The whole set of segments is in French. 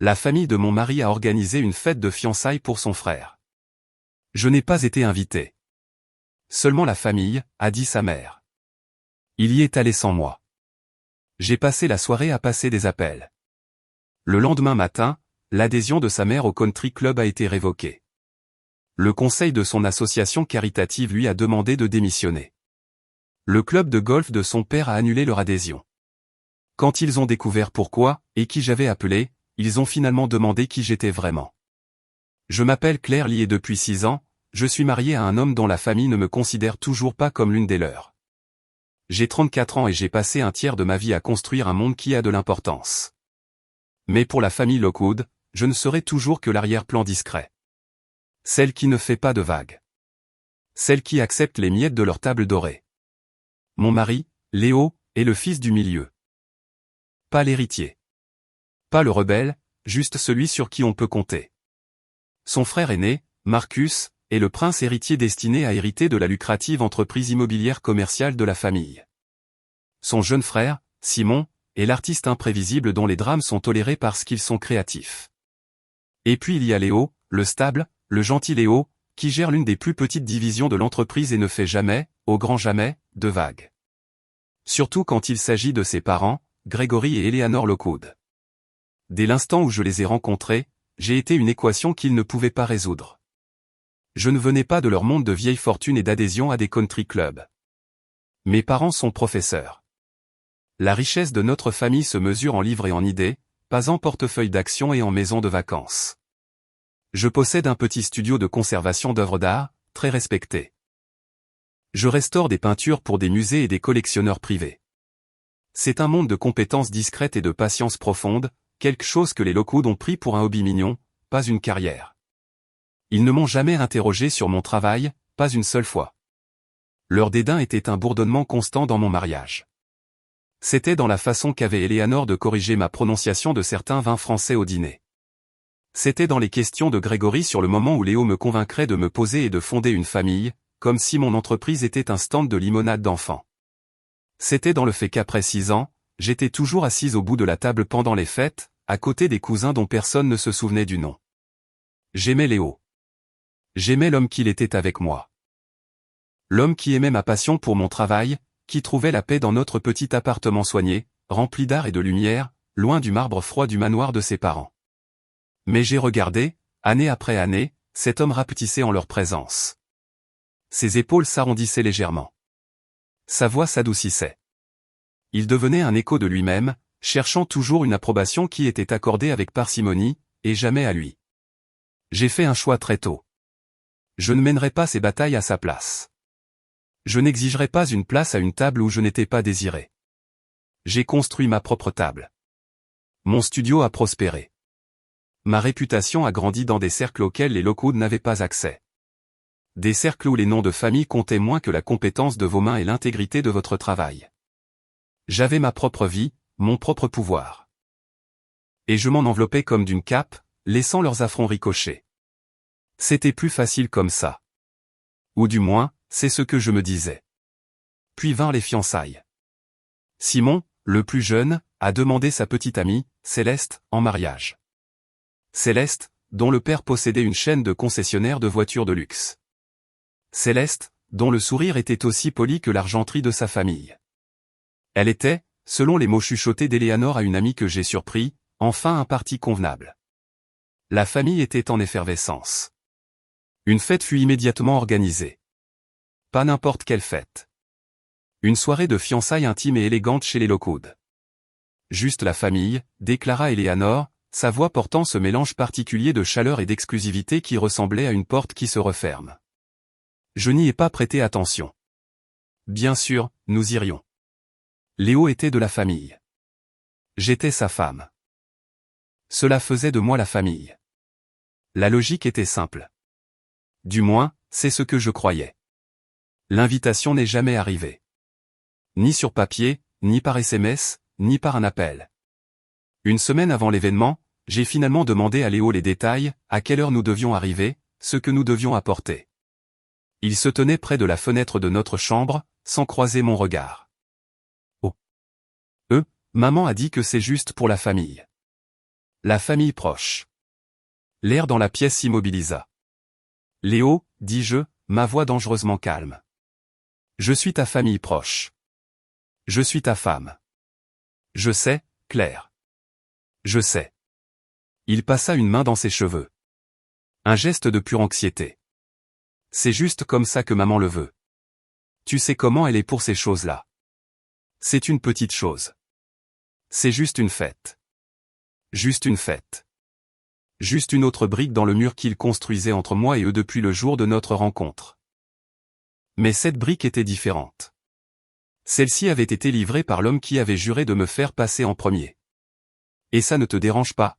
La famille de mon mari a organisé une fête de fiançailles pour son frère. Je n'ai pas été invité. Seulement la famille, a dit sa mère. Il y est allé sans moi. J'ai passé la soirée à passer des appels. Le lendemain matin, l'adhésion de sa mère au country club a été révoquée. Le conseil de son association caritative lui a demandé de démissionner. Le club de golf de son père a annulé leur adhésion. Quand ils ont découvert pourquoi, et qui j'avais appelé, ils ont finalement demandé qui j'étais vraiment. Je m'appelle Claire Lee et depuis 6 ans, je suis mariée à un homme dont la famille ne me considère toujours pas comme l'une des leurs. J'ai 34 ans et j'ai passé un tiers de ma vie à construire un monde qui a de l'importance. Mais pour la famille Lockwood, je ne serai toujours que l'arrière-plan discret. Celle qui ne fait pas de vagues. Celle qui accepte les miettes de leur table dorée. Mon mari, Léo, est le fils du milieu. Pas l'héritier. Pas le rebelle, juste celui sur qui on peut compter. Son frère aîné, Marcus, est le prince héritier destiné à hériter de la lucrative entreprise immobilière commerciale de la famille. Son jeune frère, Simon, est l'artiste imprévisible dont les drames sont tolérés parce qu'ils sont créatifs. Et puis il y a Léo, le stable, le gentil Léo, qui gère l'une des plus petites divisions de l'entreprise et ne fait jamais, au grand jamais, de vagues. Surtout quand il s'agit de ses parents, Gregory et Eleanor Lockwood. Dès l'instant où je les ai rencontrés, j'ai été une équation qu'ils ne pouvaient pas résoudre. Je ne venais pas de leur monde de vieille fortune et d'adhésion à des country clubs. Mes parents sont professeurs. La richesse de notre famille se mesure en livres et en idées, pas en portefeuille d'actions et en maisons de vacances. Je possède un petit studio de conservation d'œuvres d'art, très respecté. Je restaure des peintures pour des musées et des collectionneurs privés. C'est un monde de compétences discrètes et de patience profonde, quelque chose que les Lockwood ont pris pour un hobby mignon, pas une carrière. Ils ne m'ont jamais interrogé sur mon travail, pas une seule fois. Leur dédain était un bourdonnement constant dans mon mariage. C'était dans la façon qu'avait Eleanor de corriger ma prononciation de certains vins français au dîner. C'était dans les questions de Gregory sur le moment où Léo me convaincrait de me poser et de fonder une famille, comme si mon entreprise était un stand de limonade d'enfants. C'était dans le fait qu'après 6 ans, j'étais toujours assise au bout de la table pendant les fêtes, à côté des cousins dont personne ne se souvenait du nom. J'aimais Léo. J'aimais l'homme qu'il était avec moi. L'homme qui aimait ma passion pour mon travail, qui trouvait la paix dans notre petit appartement soigné, rempli d'art et de lumière, loin du marbre froid du manoir de ses parents. Mais j'ai regardé, année après année, cet homme rapetissait en leur présence. Ses épaules s'arrondissaient légèrement. Sa voix s'adoucissait. Il devenait un écho de lui-même, cherchant toujours une approbation qui était accordée avec parcimonie, et jamais à lui. J'ai fait un choix très tôt. Je ne mènerai pas ces batailles à sa place. Je n'exigerai pas une place à une table où je n'étais pas désiré. J'ai construit ma propre table. Mon studio a prospéré. Ma réputation a grandi dans des cercles auxquels les Lockwood n'avaient pas accès. Des cercles où les noms de famille comptaient moins que la compétence de vos mains et l'intégrité de votre travail. J'avais ma propre vie, mon propre pouvoir. Et je m'en enveloppais comme d'une cape, laissant leurs affronts ricocher. C'était plus facile comme ça. Ou du moins, c'est ce que je me disais. Puis vinrent les fiançailles. Simon, le plus jeune, a demandé sa petite amie, Céleste, en mariage. Céleste, dont le père possédait une chaîne de concessionnaires de voitures de luxe. Céleste, dont le sourire était aussi poli que l'argenterie de sa famille. Elle était, selon les mots chuchotés d'Eleanor à une amie que j'ai surpris, enfin un parti convenable. La famille était en effervescence. Une fête fut immédiatement organisée. Pas n'importe quelle fête. Une soirée de fiançailles intime et élégante chez les Lockwood. Juste la famille, déclara Eleanor, sa voix portant ce mélange particulier de chaleur et d'exclusivité qui ressemblait à une porte qui se referme. Je n'y ai pas prêté attention. Bien sûr, nous irions. Léo était de la famille. J'étais sa femme. Cela faisait de moi la famille. La logique était simple. Du moins, c'est ce que je croyais. L'invitation n'est jamais arrivée. Ni sur papier, ni par SMS, ni par un appel. Une semaine avant l'événement, j'ai finalement demandé à Léo les détails, à quelle heure nous devions arriver, ce que nous devions apporter. Il se tenait près de la fenêtre de notre chambre, sans croiser mon regard. Oh. Maman a dit que c'est juste pour la famille. La famille proche. L'air dans la pièce s'immobilisa. Léo, dis-je, ma voix dangereusement calme. Je suis ta famille proche. Je suis ta femme. Je sais, Claire. Je sais. Il passa une main dans ses cheveux. Un geste de pure anxiété. C'est juste comme ça que maman le veut. Tu sais comment elle est pour ces choses-là. C'est une petite chose. C'est juste une fête. Juste une fête. Juste une autre brique dans le mur qu'il construisait entre moi et eux depuis le jour de notre rencontre. Mais cette brique était différente. Celle-ci avait été livrée par l'homme qui avait juré de me faire passer en premier. Et ça ne te dérange pas?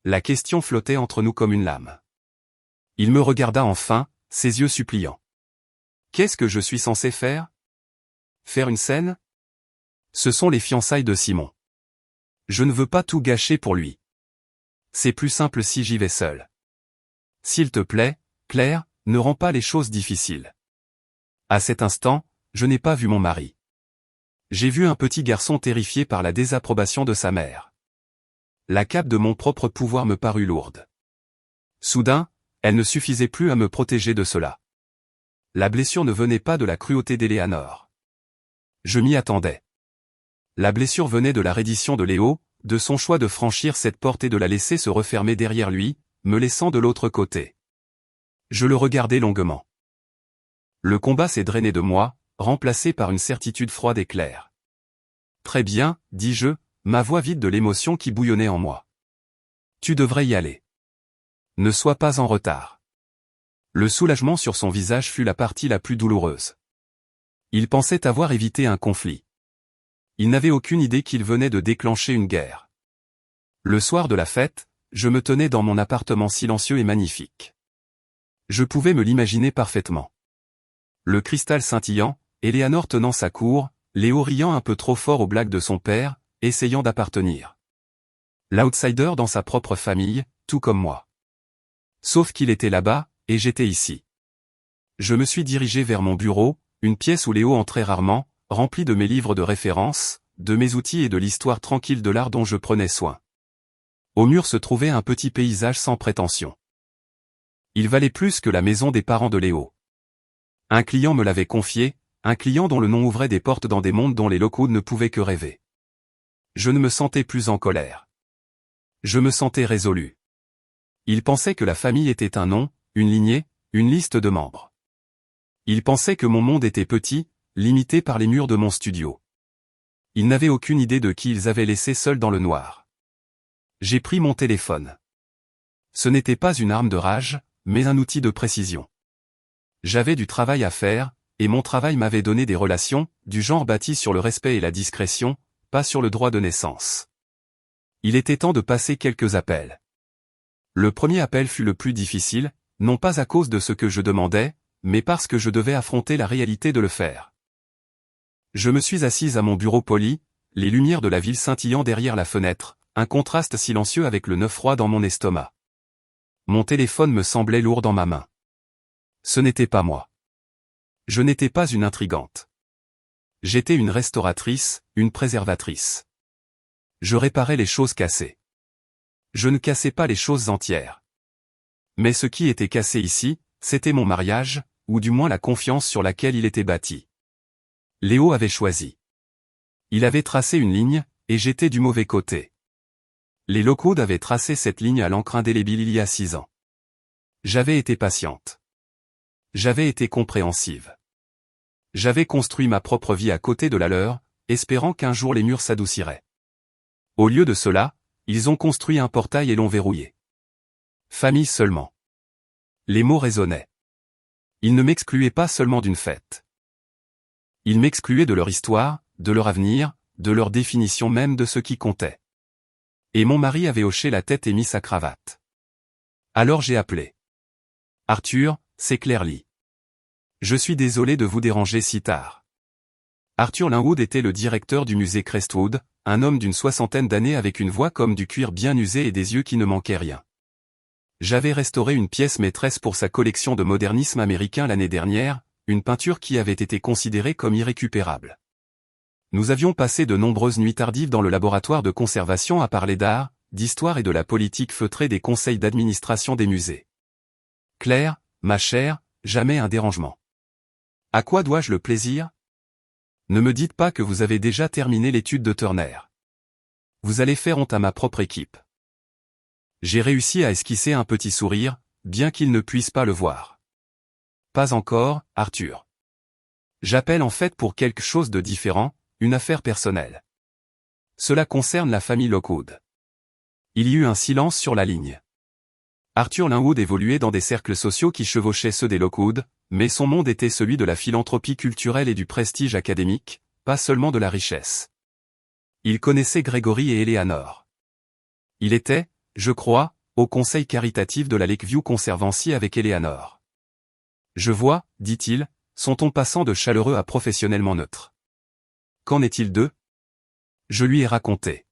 La question flottait entre nous comme une lame. Il me regarda enfin, ses yeux suppliants. Qu'est-ce que je suis censé faire? Faire une scène? Ce sont les fiançailles de Simon. Je ne veux pas tout gâcher pour lui. C'est plus simple si j'y vais seul. S'il te plaît, Claire, ne rends pas les choses difficiles. À cet instant, je n'ai pas vu mon mari. J'ai vu un petit garçon terrifié par la désapprobation de sa mère. La cape de mon propre pouvoir me parut lourde. Soudain, elle ne suffisait plus à me protéger de cela. La blessure ne venait pas de la cruauté d'Éléanore. Je m'y attendais. La blessure venait de la reddition de Léo, de son choix de franchir cette porte et de la laisser se refermer derrière lui, me laissant de l'autre côté. Je le regardais longuement. Le combat s'est drainé de moi, remplacé par une certitude froide et claire. Très bien, dis-je, ma voix vide de l'émotion qui bouillonnait en moi. Tu devrais y aller. Ne sois pas en retard. Le soulagement sur son visage fut la partie la plus douloureuse. Il pensait avoir évité un conflit. Il n'avait aucune idée qu'il venait de déclencher une guerre. Le soir de la fête, je me tenais dans mon appartement silencieux et magnifique. Je pouvais me l'imaginer parfaitement. Le cristal scintillant, Éléanore tenant sa cour, Léo riant un peu trop fort aux blagues de son père, essayant d'appartenir. L'outsider dans sa propre famille, tout comme moi. Sauf qu'il était là-bas, et j'étais ici. Je me suis dirigé vers mon bureau, une pièce où Léo entrait rarement, remplie de mes livres de référence, de mes outils et de l'histoire tranquille de l'art dont je prenais soin. Au mur se trouvait un petit paysage sans prétention. Il valait plus que la maison des parents de Léo. Un client me l'avait confié, un client dont le nom ouvrait des portes dans des mondes dont les locaux ne pouvaient que rêver. Je ne me sentais plus en colère. Je me sentais résolu. Il pensait que la famille était un nom, une lignée, une liste de membres. Il pensait que mon monde était petit, limité par les murs de mon studio. Ils n'avaient aucune idée de qui ils avaient laissé seul dans le noir. J'ai pris mon téléphone. Ce n'était pas une arme de rage, mais un outil de précision. J'avais du travail à faire, et mon travail m'avait donné des relations, du genre bâties sur le respect et la discrétion, pas sur le droit de naissance. Il était temps de passer quelques appels. Le premier appel fut le plus difficile, non pas à cause de ce que je demandais, mais parce que je devais affronter la réalité de le faire. Je me suis assise à mon bureau poli, les lumières de la ville scintillant derrière la fenêtre, un contraste silencieux avec le neuf froid dans mon estomac. Mon téléphone me semblait lourd dans ma main. Ce n'était pas moi. Je n'étais pas une intrigante. J'étais une restauratrice, une préservatrice. Je réparais les choses cassées. Je ne cassais pas les choses entières. Mais ce qui était cassé ici, c'était mon mariage, ou du moins la confiance sur laquelle il était bâti. Léo avait choisi. Il avait tracé une ligne, et j'étais du mauvais côté. Les locaux avaient tracé cette ligne à l'encre indélébile il y a 6 ans. J'avais été patiente. J'avais été compréhensive. J'avais construit ma propre vie à côté de la leur, espérant qu'un jour les murs s'adouciraient. Au lieu de cela, ils ont construit un portail et l'ont verrouillé. Famille seulement. Les mots résonnaient. Ils ne m'excluaient pas seulement d'une fête. Ils m'excluaient de leur histoire, de leur avenir, de leur définition même de ce qui comptait. Et mon mari avait hoché la tête et mis sa cravate. Alors j'ai appelé. Arthur, c'est Claire Lee. Je suis désolé de vous déranger si tard. Arthur Linwood était le directeur du musée Crestwood, un homme d'une 60aine d'années avec une voix comme du cuir bien usé et des yeux qui ne manquaient rien. J'avais restauré une pièce maîtresse pour sa collection de modernisme américain l'année dernière, une peinture qui avait été considérée comme irrécupérable. Nous avions passé de nombreuses nuits tardives dans le laboratoire de conservation à parler d'art, d'histoire et de la politique feutrée des conseils d'administration des musées. Claire, ma chère, jamais un dérangement. À quoi dois-je le plaisir? Ne me dites pas que vous avez déjà terminé l'étude de Turner. Vous allez faire honte à ma propre équipe. J'ai réussi à esquisser un petit sourire, bien qu'il ne puisse pas le voir. Pas encore, Arthur. J'appelle en fait pour quelque chose de différent, une affaire personnelle. Cela concerne la famille Lockwood. Il y eut un silence sur la ligne. Arthur Linwood évoluait dans des cercles sociaux qui chevauchaient ceux des Lockwood, mais son monde était celui de la philanthropie culturelle et du prestige académique, pas seulement de la richesse. Il connaissait Gregory et Eleanor. Il était, je crois, au conseil caritatif de la Lakeview Conservancy avec Eleanor. Je vois, dit-il, son ton passant de chaleureux à professionnellement neutre. Qu'en est-il d'eux? Je lui ai raconté.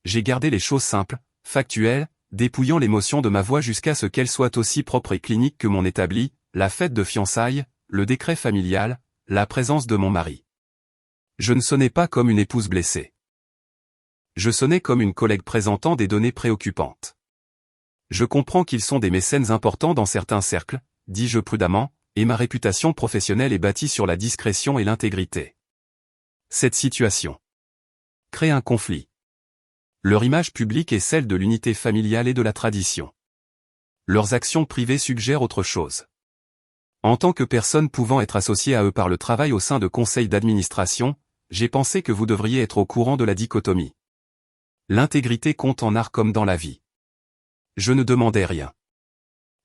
J'ai gardé les choses simples, factuelles, dépouillant l'émotion de ma voix jusqu'à ce qu'elle soit aussi propre et clinique que mon établi, la fête de fiançailles, le décret familial, la présence de mon mari. Je ne sonnais pas comme une épouse blessée. Je sonnais comme une collègue présentant des données préoccupantes. Je comprends qu'ils sont des mécènes importants dans certains cercles, dis-je prudemment, et ma réputation professionnelle est bâtie sur la discrétion et l'intégrité. Cette situation crée un conflit. Leur image publique est celle de l'unité familiale et de la tradition. Leurs actions privées suggèrent autre chose. En tant que personne pouvant être associée à eux par le travail au sein de conseils d'administration, j'ai pensé que vous devriez être au courant de la dichotomie. L'intégrité compte en art comme dans la vie. Je ne demandais rien.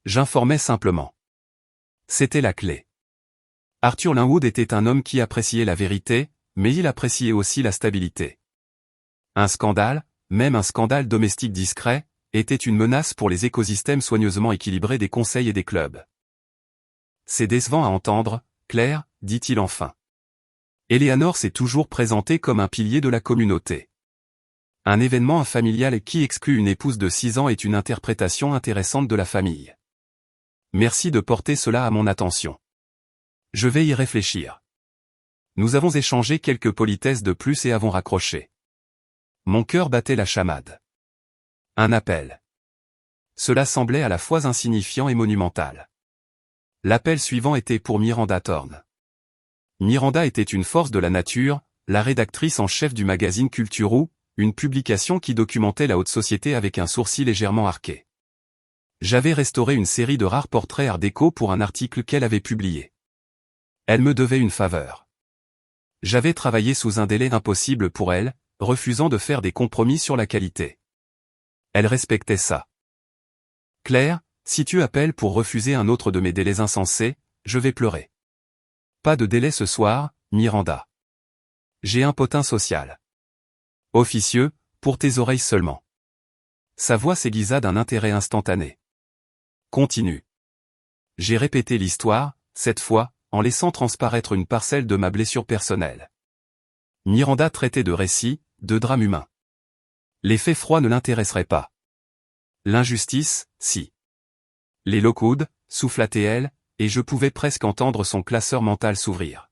J'informais simplement. C'était la clé. Arthur Linwood était un homme qui appréciait la vérité, mais il appréciait aussi la stabilité. Un scandale, même un scandale domestique discret, était une menace pour les écosystèmes soigneusement équilibrés des conseils et des clubs. C'est décevant à entendre, Claire, dit-il enfin. Eleanor s'est toujours présentée comme un pilier de la communauté. Un événement familial qui exclut une épouse de 6 ans est une interprétation intéressante de la famille. Merci de porter cela à mon attention. Je vais y réfléchir. Nous avons échangé quelques politesses de plus et avons raccroché. Mon cœur battait la chamade. Un appel. Cela semblait à la fois insignifiant et monumental. L'appel suivant était pour Miranda Thorne. Miranda était une force de la nature, la rédactrice en chef du magazine Culturou, une publication qui documentait la haute société avec un sourcil légèrement arqué. J'avais restauré une série de rares portraits art déco pour un article qu'elle avait publié. Elle me devait une faveur. J'avais travaillé sous un délai impossible pour elle, refusant de faire des compromis sur la qualité. Elle respectait ça. Claire, si tu appelles pour refuser un autre de mes délais insensés, je vais pleurer. Pas de délai ce soir, Miranda. J'ai un potin social. Officieux, pour tes oreilles seulement. Sa voix s'aiguisa d'un intérêt instantané. Continue. J'ai répété l'histoire, cette fois, en laissant transparaître une parcelle de ma blessure personnelle. Miranda traitait de récits, de drames humains. Les faits froids ne l'intéresseraient pas. L'injustice, si. Les Lockwood, soufflatait-elle, et je pouvais presque entendre son classeur mental s'ouvrir.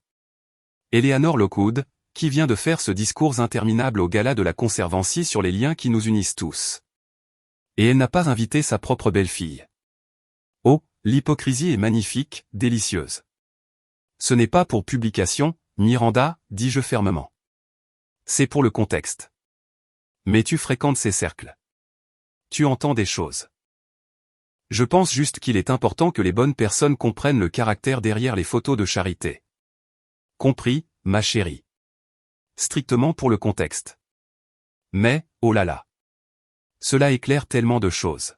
Eleanor Lockwood, qui vient de faire ce discours interminable au gala de la Conservancy sur les liens qui nous unissent tous. Et elle n'a pas invité sa propre belle-fille. Oh, l'hypocrisie est magnifique, délicieuse. Ce n'est pas pour publication, Miranda, dis-je fermement. C'est pour le contexte. Mais tu fréquentes ces cercles. Tu entends des choses. Je pense juste qu'il est important que les bonnes personnes comprennent le caractère derrière les photos de charité. Compris, ma chérie. Strictement pour le contexte. Mais, oh là là. Cela éclaire tellement de choses.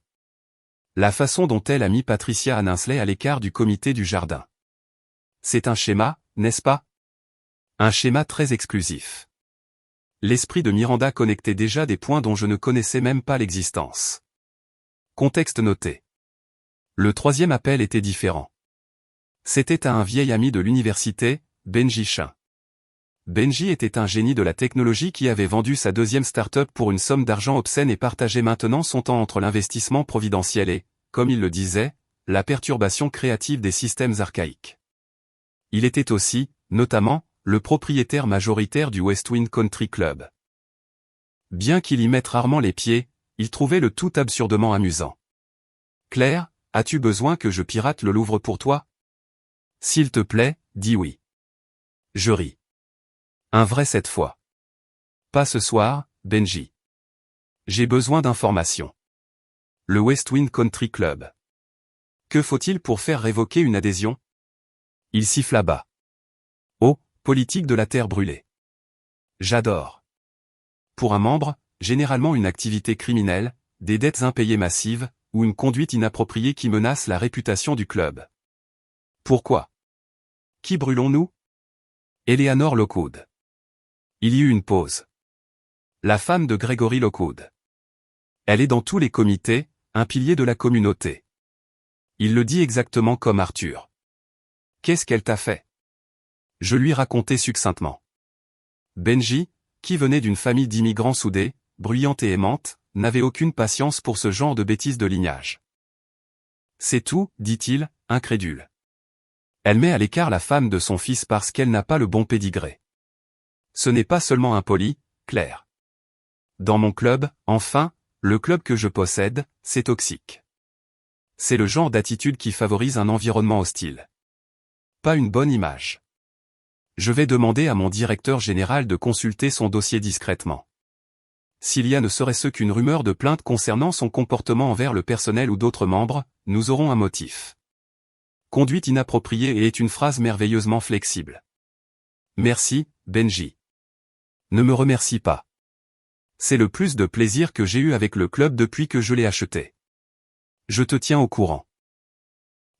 La façon dont elle a mis Patricia Anninsley à l'écart du comité du jardin. C'est un schéma, n'est-ce pas? Un schéma très exclusif. L'esprit de Miranda connectait déjà des points dont je ne connaissais même pas l'existence. Contexte noté. Le troisième appel était différent. C'était à un vieil ami de l'université, Benji Chin. Benji était un génie de la technologie qui avait vendu sa deuxième start-up pour une somme d'argent obscène et partageait maintenant son temps entre l'investissement providentiel et, comme il le disait, la perturbation créative des systèmes archaïques. Il était aussi, notamment, le propriétaire majoritaire du Westwind Country Club. Bien qu'il y mette rarement les pieds, Il trouvait le tout absurdement amusant. Claire, as-tu besoin que je pirate le Louvre pour toi? S'il te plaît, dis oui. Je ris. Un vrai cette fois. Pas ce soir, Benji. J'ai besoin d'informations. Le Westwind Country Club. Que faut-il pour faire révoquer une adhésion? Il siffla bas. Oh, politique de la terre brûlée. J'adore. Pour un membre, généralement une activité criminelle, des dettes impayées massives, ou une conduite inappropriée qui menace la réputation du club. Pourquoi? Qui brûlons-nous? Eleanor Lockwood. Il y eut une pause. La femme de Gregory Lockwood. Elle est dans tous les comités, un pilier de la communauté. Il le dit exactement comme Arthur. Qu'est-ce qu'elle t'a fait? Je lui racontai succinctement. Benji, qui venait d'une famille d'immigrants soudés, bruyante et aimante, n'avait aucune patience pour ce genre de bêtises de lignage. C'est tout, dit-il, incrédule. Elle met à l'écart la femme de son fils parce qu'elle n'a pas le bon pédigré. Ce n'est pas seulement impoli, Claire. Dans mon club, enfin, le club que je possède, c'est toxique. C'est le genre d'attitude qui favorise un environnement hostile. Pas une bonne image. Je vais demander à mon directeur général de consulter son dossier discrètement. S'il y a ne serait-ce qu'une rumeur de plainte concernant son comportement envers le personnel ou d'autres membres, nous aurons un motif. Conduite inappropriée est une phrase merveilleusement flexible. Merci, Benji. Ne me remercie pas. C'est le plus de plaisir que j'ai eu avec le club depuis que je l'ai acheté. Je te tiens au courant.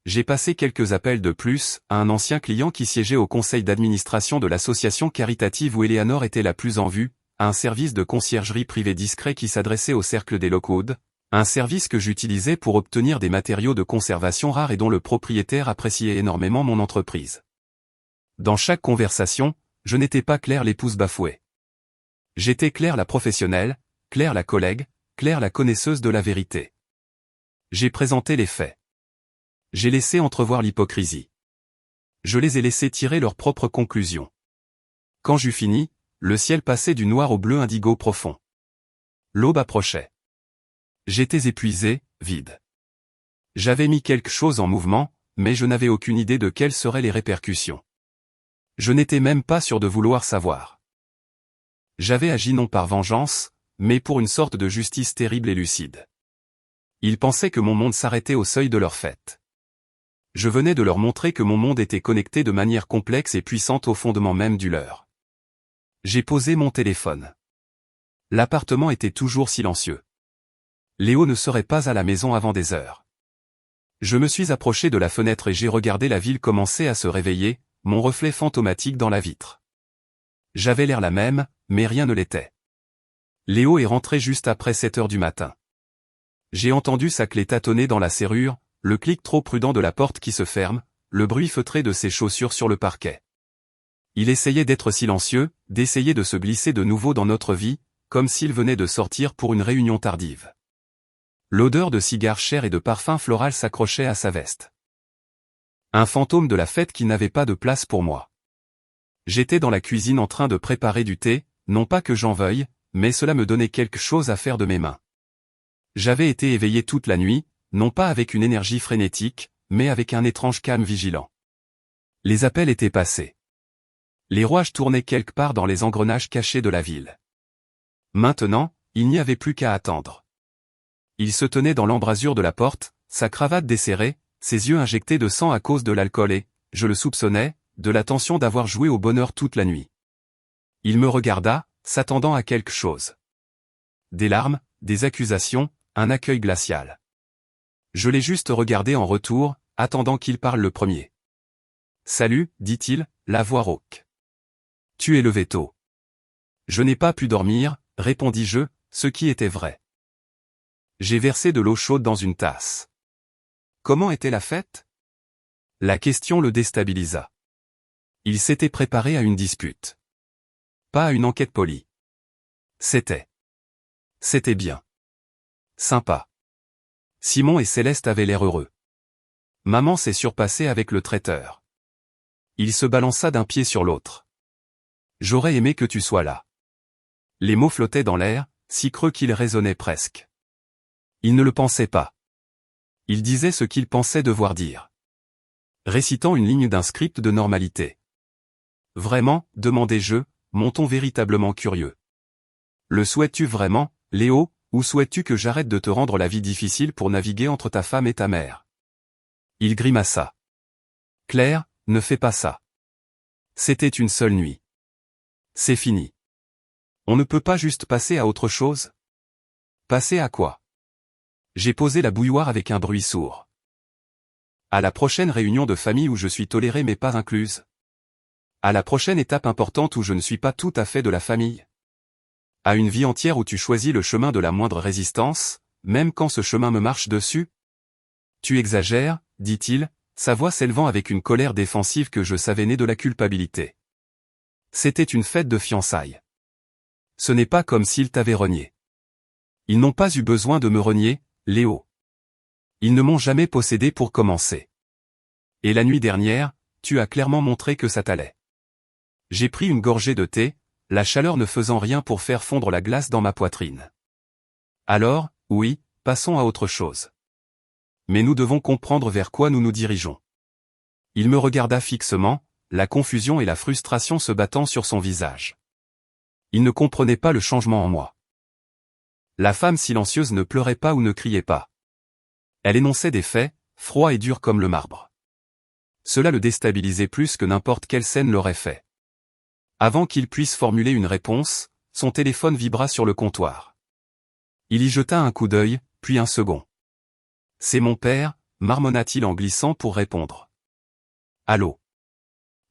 J'ai passé quelques appels de plus à un ancien client qui siégeait au conseil d'administration de l'association caritative où Eleanor était la plus en vue, à un service de conciergerie privé discret qui s'adressait au cercle des Lockwood, un service que j'utilisais pour obtenir des matériaux de conservation rares et dont le propriétaire appréciait énormément mon entreprise. Dans chaque conversation, je n'étais pas Claire l'épouse bafouée. J'étais Claire la professionnelle, Claire la collègue, Claire la connaisseuse de la vérité. J'ai présenté les faits. J'ai laissé entrevoir l'hypocrisie. Je les ai laissés tirer leurs propres conclusions. Quand j'eus fini, le ciel passait du noir au bleu indigo profond. L'aube approchait. J'étais épuisé, vide. J'avais mis quelque chose en mouvement, mais je n'avais aucune idée de quelles seraient les répercussions. Je n'étais même pas sûr de vouloir savoir. J'avais agi non par vengeance, mais pour une sorte de justice terrible et lucide. Ils pensaient que mon monde s'arrêtait au seuil de leur fête. Je venais de leur montrer que mon monde était connecté de manière complexe et puissante au fondement même du leur. J'ai posé mon téléphone. L'appartement était toujours silencieux. Léo ne serait pas à la maison avant des heures. Je me suis approché de la fenêtre et j'ai regardé la ville commencer à se réveiller, mon reflet fantomatique dans la vitre. J'avais l'air la même, mais rien ne l'était. Léo est rentré juste après 7 heures du matin. J'ai entendu sa clé tâtonner dans la serrure, le clic trop prudent de la porte qui se ferme, le bruit feutré de ses chaussures sur le parquet. Il essayait d'être silencieux, d'essayer de se glisser de nouveau dans notre vie, comme s'il venait de sortir pour une réunion tardive. L'odeur de cigares chers et de parfum floral s'accrochait à sa veste. Un fantôme de la fête qui n'avait pas de place pour moi. J'étais dans la cuisine en train de préparer du thé, non pas que j'en veuille, mais cela me donnait quelque chose à faire de mes mains. J'avais été éveillé toute la nuit, non pas avec une énergie frénétique, mais avec un étrange calme vigilant. Les appels étaient passés. Les rouages tournaient quelque part dans les engrenages cachés de la ville. Maintenant, il n'y avait plus qu'à attendre. Il se tenait dans l'embrasure de la porte, sa cravate desserrée, ses yeux injectés de sang à cause de l'alcool et, je le soupçonnais, de la tension d'avoir joué au bonheur toute la nuit. Il me regarda, s'attendant à quelque chose. Des larmes, des accusations, un accueil glacial. Je l'ai juste regardé en retour, attendant qu'il parle le premier. « Salut, dit-il, la voix rauque. Tu es levé tôt. » Je n'ai pas pu dormir, répondis-je, ce qui était vrai. J'ai versé de l'eau chaude dans une tasse. Comment était la fête? La question le déstabilisa. Il s'était préparé à une dispute. Pas à une enquête polie. C'était bien. Sympa. Simon et Céleste avaient l'air heureux. Maman s'est surpassée avec le traiteur. Il se balança d'un pied sur l'autre. J'aurais aimé que tu sois là. Les mots flottaient dans l'air, si creux qu'ils résonnaient presque. Il ne le pensait pas. Il disait ce qu'il pensait devoir dire. Récitant une ligne d'un script de normalité. Vraiment, demandai-je, mon ton véritablement curieux. Le souhaites-tu vraiment, Léo, ou souhaites-tu que j'arrête de te rendre la vie difficile pour naviguer entre ta femme et ta mère? Il grimaça. Claire, ne fais pas ça. C'était une seule nuit. C'est fini. On ne peut pas juste passer à autre chose? Passer à quoi? J'ai posé la bouilloire avec un bruit sourd. À la prochaine réunion de famille où je suis tolérée mais pas incluse. À la prochaine étape importante où je ne suis pas tout à fait de la famille. À une vie entière où tu choisis le chemin de la moindre résistance, même quand ce chemin me marche dessus? Tu exagères, dit-il, sa voix s'élevant avec une colère défensive que je savais née de la culpabilité. C'était une fête de fiançailles. Ce n'est pas comme s'ils t'avaient renié. Ils n'ont pas eu besoin de me renier, Léo. Ils ne m'ont jamais possédé pour commencer. Et la nuit dernière, tu as clairement montré que ça t'allait. J'ai pris une gorgée de thé, la chaleur ne faisant rien pour faire fondre la glace dans ma poitrine. Alors, oui, passons à autre chose. Mais nous devons comprendre vers quoi nous nous dirigeons. Il me regarda fixement, la confusion et la frustration se battant sur son visage. Il ne comprenait pas le changement en moi. La femme silencieuse ne pleurait pas ou ne criait pas. Elle énonçait des faits, froids et durs comme le marbre. Cela le déstabilisait plus que n'importe quelle scène l'aurait fait. Avant qu'il puisse formuler une réponse, son téléphone vibra sur le comptoir. Il y jeta un coup d'œil, puis un second. « C'est mon père », marmonna-t-il en glissant pour répondre. « Allô ?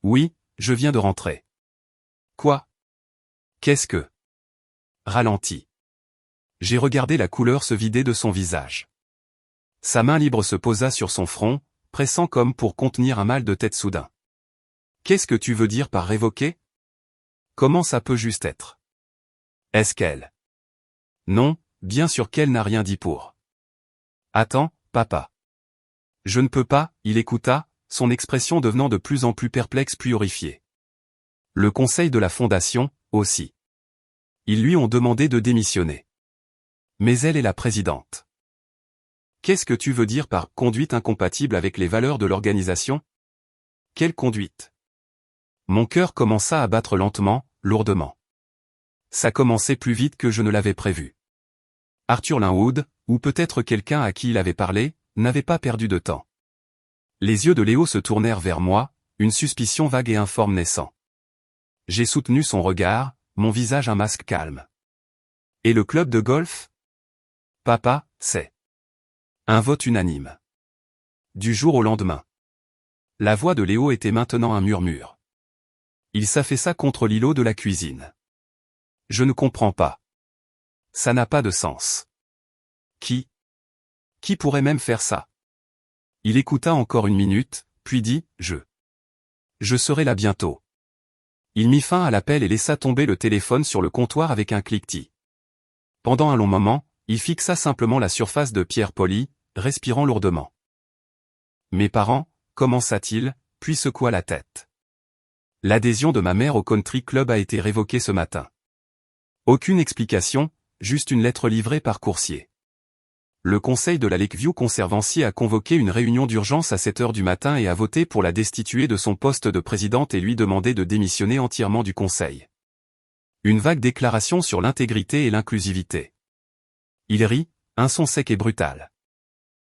Oui, je viens de rentrer. »« Quoi ? Qu'est-ce que ? » Ralentit. J'ai regardé la couleur se vider de son visage. Sa main libre se posa sur son front, pressant comme pour contenir un mal de tête soudain. « Qu'est-ce que tu veux dire par révoquer ? Comment ça peut juste être ? Est-ce qu'elle ? Non, bien sûr qu'elle n'a rien dit pour. Attends, papa. Je ne peux pas, il écouta, son expression devenant de plus en plus perplexe puis horrifiée. Le conseil de la fondation, aussi. Ils lui ont demandé de démissionner. Mais elle est la présidente. Qu'est-ce que tu veux dire par conduite incompatible avec les valeurs de l'organisation ? Quelle conduite ? Mon cœur commença à battre lentement, lourdement. Ça commençait plus vite que je ne l'avais prévu. Arthur Linwood, ou peut-être quelqu'un à qui il avait parlé, n'avait pas perdu de temps. Les yeux de Léo se tournèrent vers moi, une suspicion vague et informe naissant. J'ai soutenu son regard, mon visage un masque calme. Et le club de golf ? Papa, c'est un vote unanime. Du jour au lendemain. La voix de Léo était maintenant un murmure. Il s'affaissa contre l'îlot de la cuisine. Je ne comprends pas. Ça n'a pas de sens. Qui pourrait même faire ça? Il écouta encore une minute, puis dit, Je serai là bientôt. Il mit fin à l'appel et laissa tomber le téléphone sur le comptoir avec un cliquetis. Pendant un long moment, il fixa simplement la surface de pierre polie, respirant lourdement. Mes parents, commença-t-il, puis secoua la tête. L'adhésion de ma mère au country club a été révoquée ce matin. Aucune explication, juste une lettre livrée par coursier. Le conseil de la Lakeview Conservancy a convoqué une réunion d'urgence à 7 heures du matin et a voté pour la destituer de son poste de présidente et lui demander de démissionner entièrement du conseil. Une vague déclaration sur l'intégrité et l'inclusivité. Il rit, un son sec et brutal.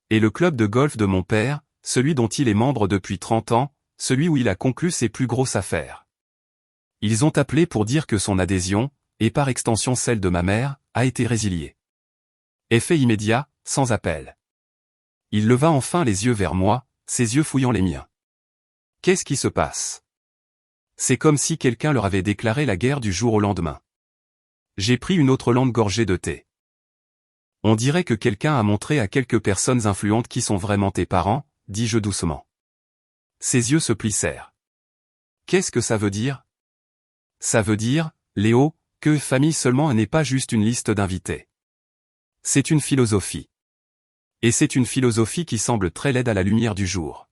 Et le club de golf de mon père, celui dont il est membre depuis 30 ans, celui où il a conclu ses plus grosses affaires. Ils ont appelé pour dire que son adhésion, et par extension celle de ma mère, a été résiliée. Effet immédiat, sans appel. Il leva enfin les yeux vers moi, ses yeux fouillant les miens. Qu'est-ce qui se passe? C'est comme si quelqu'un leur avait déclaré la guerre du jour au lendemain. J'ai pris une autre longue gorgée de thé. On dirait que quelqu'un a montré à quelques personnes influentes qui sont vraiment tes parents, dis-je doucement. Ses yeux se plissèrent. Qu'est-ce que ça veut dire? Ça veut dire, Léo, que famille seulement n'est pas juste une liste d'invités. C'est une philosophie. Et c'est une philosophie qui semble très laide à la lumière du jour.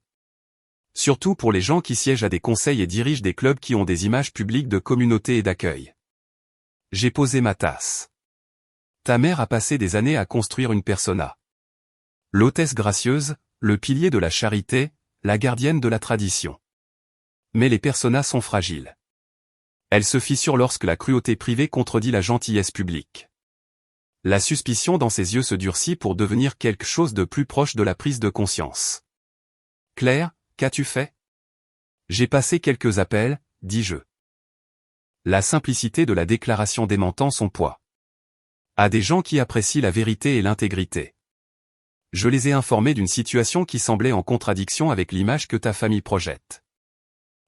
Surtout pour les gens qui siègent à des conseils et dirigent des clubs qui ont des images publiques de communauté et d'accueil. J'ai posé ma tasse. Ta mère a passé des années à construire une persona. L'hôtesse gracieuse, le pilier de la charité, la gardienne de la tradition. Mais les personas sont fragiles. Elle se fissure lorsque la cruauté privée contredit la gentillesse publique. La suspicion dans ses yeux se durcit pour devenir quelque chose de plus proche de la prise de conscience. « Claire, qu'as-tu fait ?»« J'ai passé quelques appels, dis-je. » La simplicité de la déclaration démentant son poids. À des gens qui apprécient la vérité et l'intégrité. Je les ai informés d'une situation qui semblait en contradiction avec l'image que ta famille projette.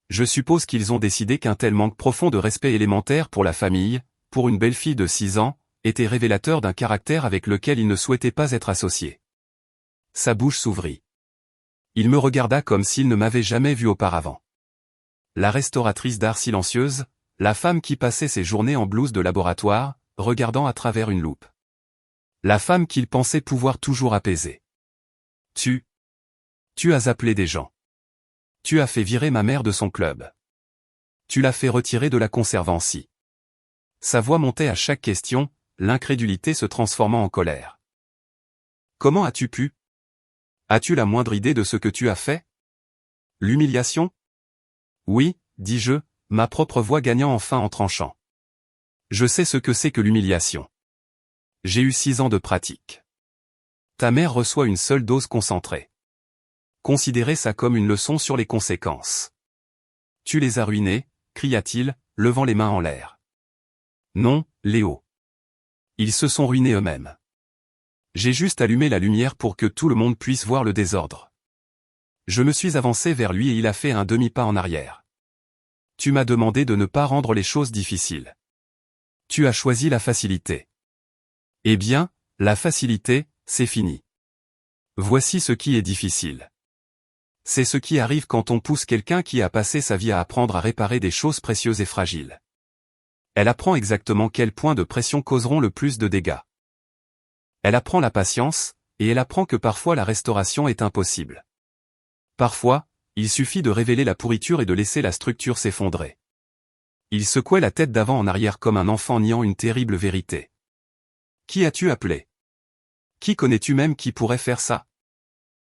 Je suppose qu'ils ont décidé qu'un tel manque profond de respect élémentaire pour la famille, pour une belle fille de 6 ans, était révélateur d'un caractère avec lequel il ne souhaitait pas être associé. Sa bouche s'ouvrit. Il me regarda comme s'il ne m'avait jamais vu auparavant. La restauratrice d'art silencieuse, la femme qui passait ses journées en blouse de laboratoire, regardant à travers une loupe. La femme qu'il pensait pouvoir toujours apaiser. Tu as appelé des gens. Tu as fait virer ma mère de son club. Tu l'as fait retirer de la conservancy. Sa voix montait à chaque question, l'incrédulité se transformant en colère. Comment as-tu pu? As-tu la moindre idée de ce que tu as fait? L'humiliation? Oui, dis-je, ma propre voix gagnant enfin en tranchant. Je sais ce que c'est que l'humiliation. J'ai eu 6 ans de pratique. Ta mère reçoit une seule dose concentrée. Considérez ça comme une leçon sur les conséquences. Tu les as ruinés, cria-t-il, levant les mains en l'air. Non, Léo. Ils se sont ruinés eux-mêmes. J'ai juste allumé la lumière pour que tout le monde puisse voir le désordre. Je me suis avancé vers lui et il a fait un demi-pas en arrière. Tu m'as demandé de ne pas rendre les choses difficiles. Tu as choisi la facilité. Eh bien, la facilité, c'est fini. Voici ce qui est difficile. C'est ce qui arrive quand on pousse quelqu'un qui a passé sa vie à apprendre à réparer des choses précieuses et fragiles. Elle apprend exactement quels points de pression causeront le plus de dégâts. Elle apprend la patience, et elle apprend que parfois la restauration est impossible. Parfois, il suffit de révéler la pourriture et de laisser la structure s'effondrer. Il secouait la tête d'avant en arrière comme un enfant niant une terrible vérité. Qui as-tu appelé? Qui connais-tu même qui pourrait faire ça?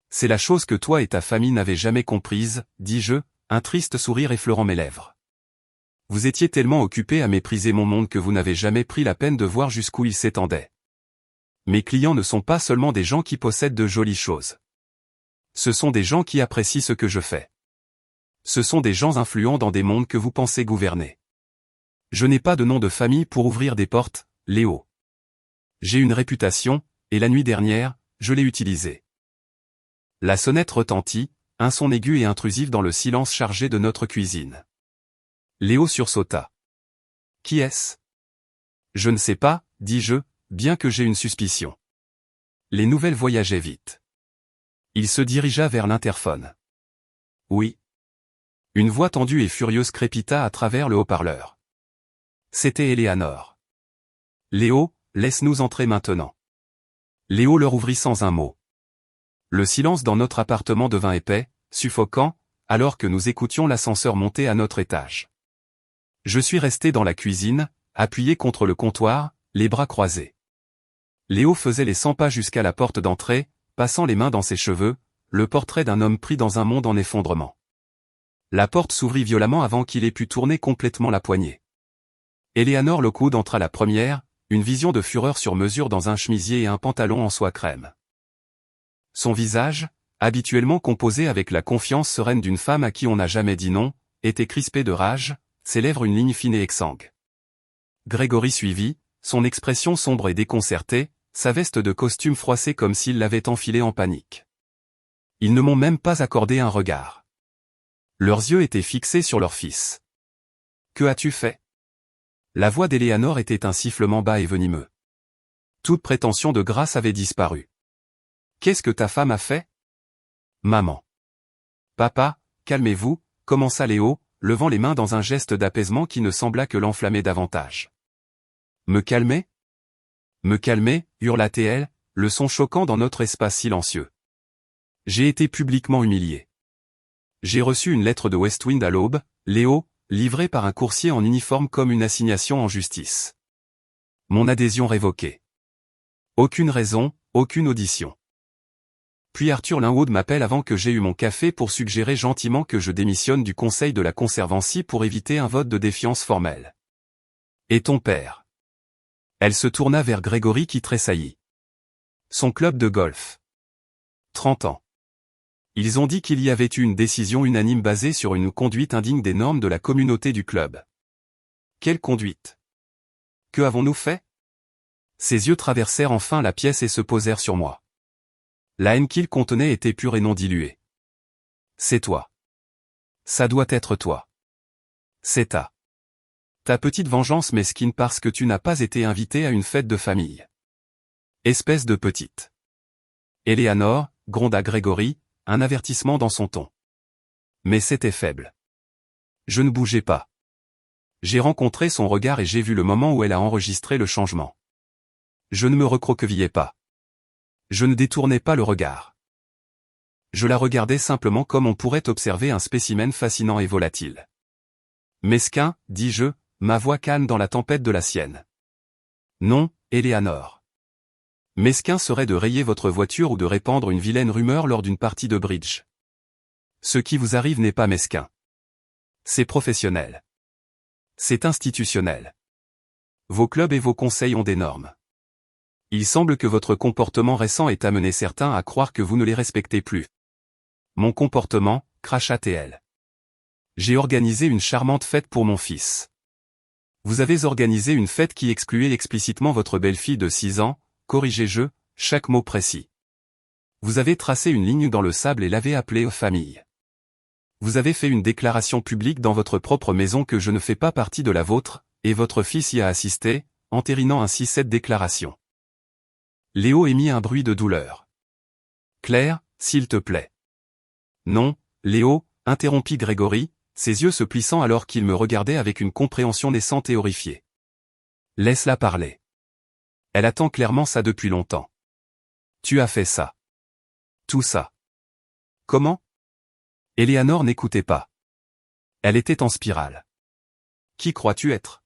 C'est la chose que toi et ta famille n'avez jamais comprise, dis-je, un triste sourire effleurant mes lèvres. Vous étiez tellement occupé à mépriser mon monde que vous n'avez jamais pris la peine de voir jusqu'où il s'étendait. Mes clients ne sont pas seulement des gens qui possèdent de jolies choses. Ce sont des gens qui apprécient ce que je fais. Ce sont des gens influents dans des mondes que vous pensez gouverner. Je n'ai pas de nom de famille pour ouvrir des portes, Léo. J'ai une réputation, et la nuit dernière, je l'ai utilisée. La sonnette retentit, un son aigu et intrusif dans le silence chargé de notre cuisine. Léo sursauta. Qui est-ce? Je ne sais pas, dis-je, bien que j'ai une suspicion. Les nouvelles voyageaient vite. Il se dirigea vers l'interphone. Oui. Une voix tendue et furieuse crépita à travers le haut-parleur. C'était Eleanor. Léo, laisse-nous entrer maintenant. Léo leur ouvrit sans un mot. Le silence dans notre appartement devint épais, suffocant, alors que nous écoutions l'ascenseur monter à notre étage. Je suis resté dans la cuisine, appuyé contre le comptoir, les bras croisés. Léo faisait les 100 pas jusqu'à la porte d'entrée, passant les mains dans ses cheveux, le portrait d'un homme pris dans un monde en effondrement. La porte s'ouvrit violemment avant qu'il ait pu tourner complètement la poignée. Eleanor Lockwood entra la première, une vision de fureur sur mesure dans un chemisier et un pantalon en soie crème. Son visage, habituellement composé avec la confiance sereine d'une femme à qui on n'a jamais dit non, était crispé de rage, ses lèvres une ligne fine et exsangue. Grégory suivit, son expression sombre et déconcertée, sa veste de costume froissée comme s'il l'avait enfilée en panique. Ils ne m'ont même pas accordé un regard. Leurs yeux étaient fixés sur leur fils. Que as-tu fait? La voix d'Eleanor était un sifflement bas et venimeux. Toute prétention de grâce avait disparu. Qu'est-ce que ta femme a fait? Maman. Papa, calmez-vous, commença Léo, levant les mains dans un geste d'apaisement qui ne sembla que l'enflammer davantage. Me calmer? Me calmer, hurla-t-elle, le son choquant dans notre espace silencieux. J'ai été publiquement humilié. J'ai reçu une lettre de Westwind à l'aube, Léo, livrée par un coursier en uniforme comme une assignation en justice. Mon adhésion révoquée. Aucune raison, aucune audition. Puis Arthur Linwood m'appelle avant que j'aie eu mon café pour suggérer gentiment que je démissionne du conseil de la Conservancy pour éviter un vote de défiance formel. Et ton père? Elle se tourna vers Grégory qui tressaillit. Son club de golf. 30 ans. Ils ont dit qu'il y avait eu une décision unanime basée sur une conduite indigne des normes de la communauté du club. Quelle conduite? Que avons-nous fait? Ses yeux traversèrent enfin la pièce et se posèrent sur moi. La haine qu'il contenait était pure et non diluée. C'est toi. Ça doit être toi. C'est ta petite vengeance mesquine parce que tu n'as pas été invité à une fête de famille. Espèce de petite. Eleanor, gronda Grégory, un avertissement dans son ton. Mais c'était faible. Je ne bougeais pas. J'ai rencontré son regard et j'ai vu le moment où elle a enregistré le changement. Je ne me recroquevillais pas. Je ne détournais pas le regard. Je la regardais simplement comme on pourrait observer un spécimen fascinant et volatile. Mesquin, dis-je, ma voix calme dans la tempête de la sienne. Non, Eleanor. Mesquin serait de rayer votre voiture ou de répandre une vilaine rumeur lors d'une partie de bridge. Ce qui vous arrive n'est pas mesquin. C'est professionnel. C'est institutionnel. Vos clubs et vos conseils ont des normes. Il semble que votre comportement récent ait amené certains à croire que vous ne les respectez plus. Mon comportement, cracha-t-elle. J'ai organisé une charmante fête pour mon fils. Vous avez organisé une fête qui excluait explicitement votre belle-fille de 6 ans, corrigez-je, chaque mot précis. Vous avez tracé une ligne dans le sable et l'avez appelée famille. Vous avez fait une déclaration publique dans votre propre maison que je ne fais pas partie de la vôtre, et votre fils y a assisté, entérinant ainsi cette déclaration. Léo émit un bruit de douleur. Claire, s'il te plaît. Non, Léo, interrompit Grégory, ses yeux se plissant alors qu'il me regardait avec une compréhension naissante et horrifiée. Laisse-la parler. Elle attend clairement ça depuis longtemps. Tu as fait ça. Tout ça. Comment? Eleanor n'écoutait pas. Elle était en spirale. Qui crois-tu être?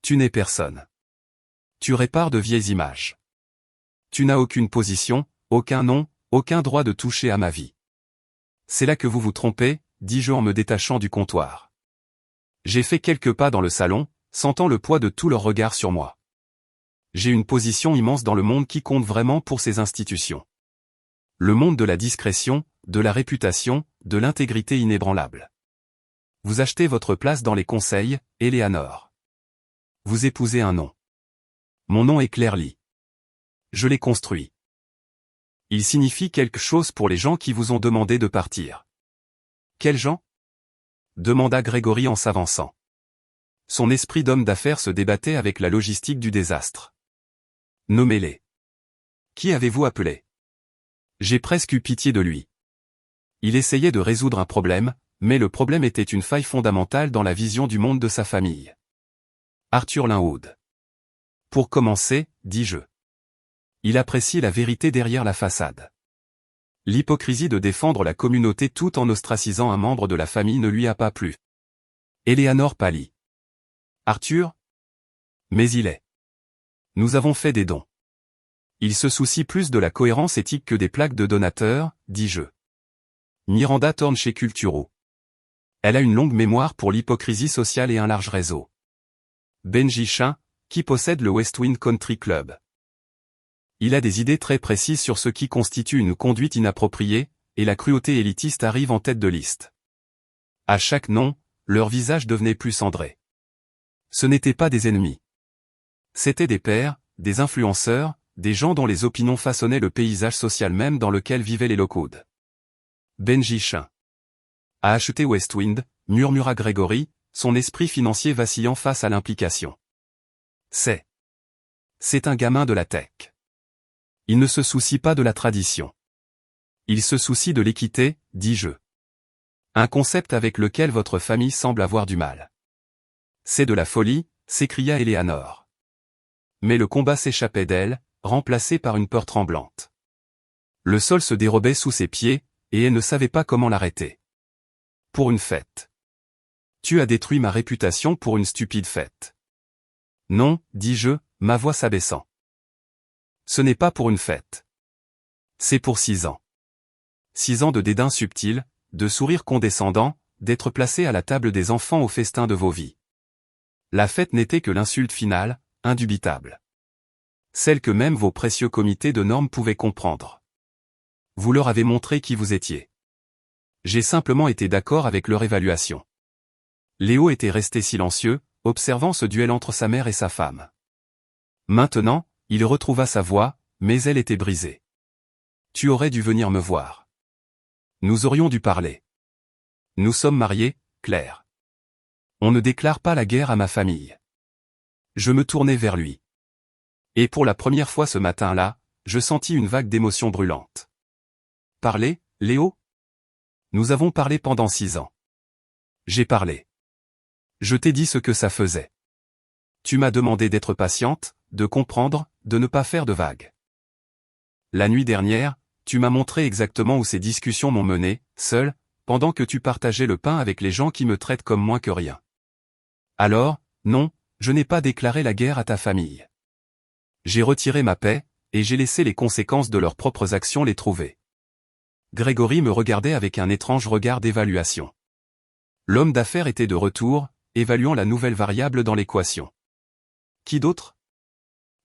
Tu n'es personne. Tu répares de vieilles images. Tu n'as aucune position, aucun nom, aucun droit de toucher à ma vie. C'est là que vous vous trompez, dis-je en me détachant du comptoir. J'ai fait quelques pas dans le salon, sentant le poids de tout leur regard sur moi. J'ai une position immense dans le monde qui compte vraiment pour ces institutions. Le monde de la discrétion, de la réputation, de l'intégrité inébranlable. Vous achetez votre place dans les conseils, Eleanor. Vous épousez un nom. Mon nom est Claire Lee. Je l'ai construit. Il signifie quelque chose pour les gens qui vous ont demandé de partir. Quels gens? Demanda Grégory en s'avançant. Son esprit d'homme d'affaires se débattait avec la logistique du désastre. Nommez-les. Qui avez-vous appelé? J'ai presque eu pitié de lui. Il essayait de résoudre un problème, mais le problème était une faille fondamentale dans la vision du monde de sa famille. Arthur Linwood. Pour commencer, dis-je. Il apprécie la vérité derrière la façade. L'hypocrisie de défendre la communauté tout en ostracisant un membre de la famille ne lui a pas plu. Eleanor pâlit. Arthur? Mais il est. Nous avons fait des dons. Il se soucie plus de la cohérence éthique que des plaques de donateurs, dis-je. Miranda tourne chez Culturo. Elle a une longue mémoire pour l'hypocrisie sociale et un large réseau. Benji Chin, qui possède le Westwind Country Club. Il a des idées très précises sur ce qui constitue une conduite inappropriée, et la cruauté élitiste arrive en tête de liste. À chaque nom, leur visage devenait plus cendré. Ce n'étaient pas des ennemis. C'étaient des pairs, des influenceurs, des gens dont les opinions façonnaient le paysage social même dans lequel vivaient les Lockwood. Benji Chin a acheté Westwind, murmura Grégory, son esprit financier vacillant face à l'implication. C'est un gamin de la tech. Il ne se soucie pas de la tradition. Il se soucie de l'équité, dis-je. Un concept avec lequel votre famille semble avoir du mal. C'est de la folie, s'écria Eleanor. Mais le combat s'échappait d'elle, remplacé par une peur tremblante. Le sol se dérobait sous ses pieds, et elle ne savait pas comment l'arrêter. Pour une fête. Tu as détruit ma réputation pour une stupide fête. Non, dis-je, ma voix s'abaissant. Ce n'est pas pour une fête. C'est pour 6 ans. 6 ans de dédain subtil, de sourire condescendant, d'être placé à la table des enfants au festin de vos vies. La fête n'était que l'insulte finale, indubitable. Celle que même vos précieux comités de normes pouvaient comprendre. Vous leur avez montré qui vous étiez. J'ai simplement été d'accord avec leur évaluation. Léo était resté silencieux, observant ce duel entre sa mère et sa femme. Maintenant, il retrouva sa voix, mais elle était brisée. Tu aurais dû venir me voir. Nous aurions dû parler. Nous sommes mariés, Claire. On ne déclare pas la guerre à ma famille. Je me tournai vers lui. Et pour la première fois ce matin-là, je sentis une vague d'émotions brûlantes. Parler, Léo? Nous avons parlé pendant 6 ans. J'ai parlé. Je t'ai dit ce que ça faisait. Tu m'as demandé d'être patiente, de comprendre, de ne pas faire de vagues. La nuit dernière, tu m'as montré exactement où ces discussions m'ont mené, seul, pendant que tu partageais le pain avec les gens qui me traitent comme moins que rien. Alors, non, je n'ai pas déclaré la guerre à ta famille. J'ai retiré ma paix, et j'ai laissé les conséquences de leurs propres actions les trouver. Grégory me regardait avec un étrange regard d'évaluation. L'homme d'affaires était de retour, évaluant la nouvelle variable dans l'équation. Qui d'autre?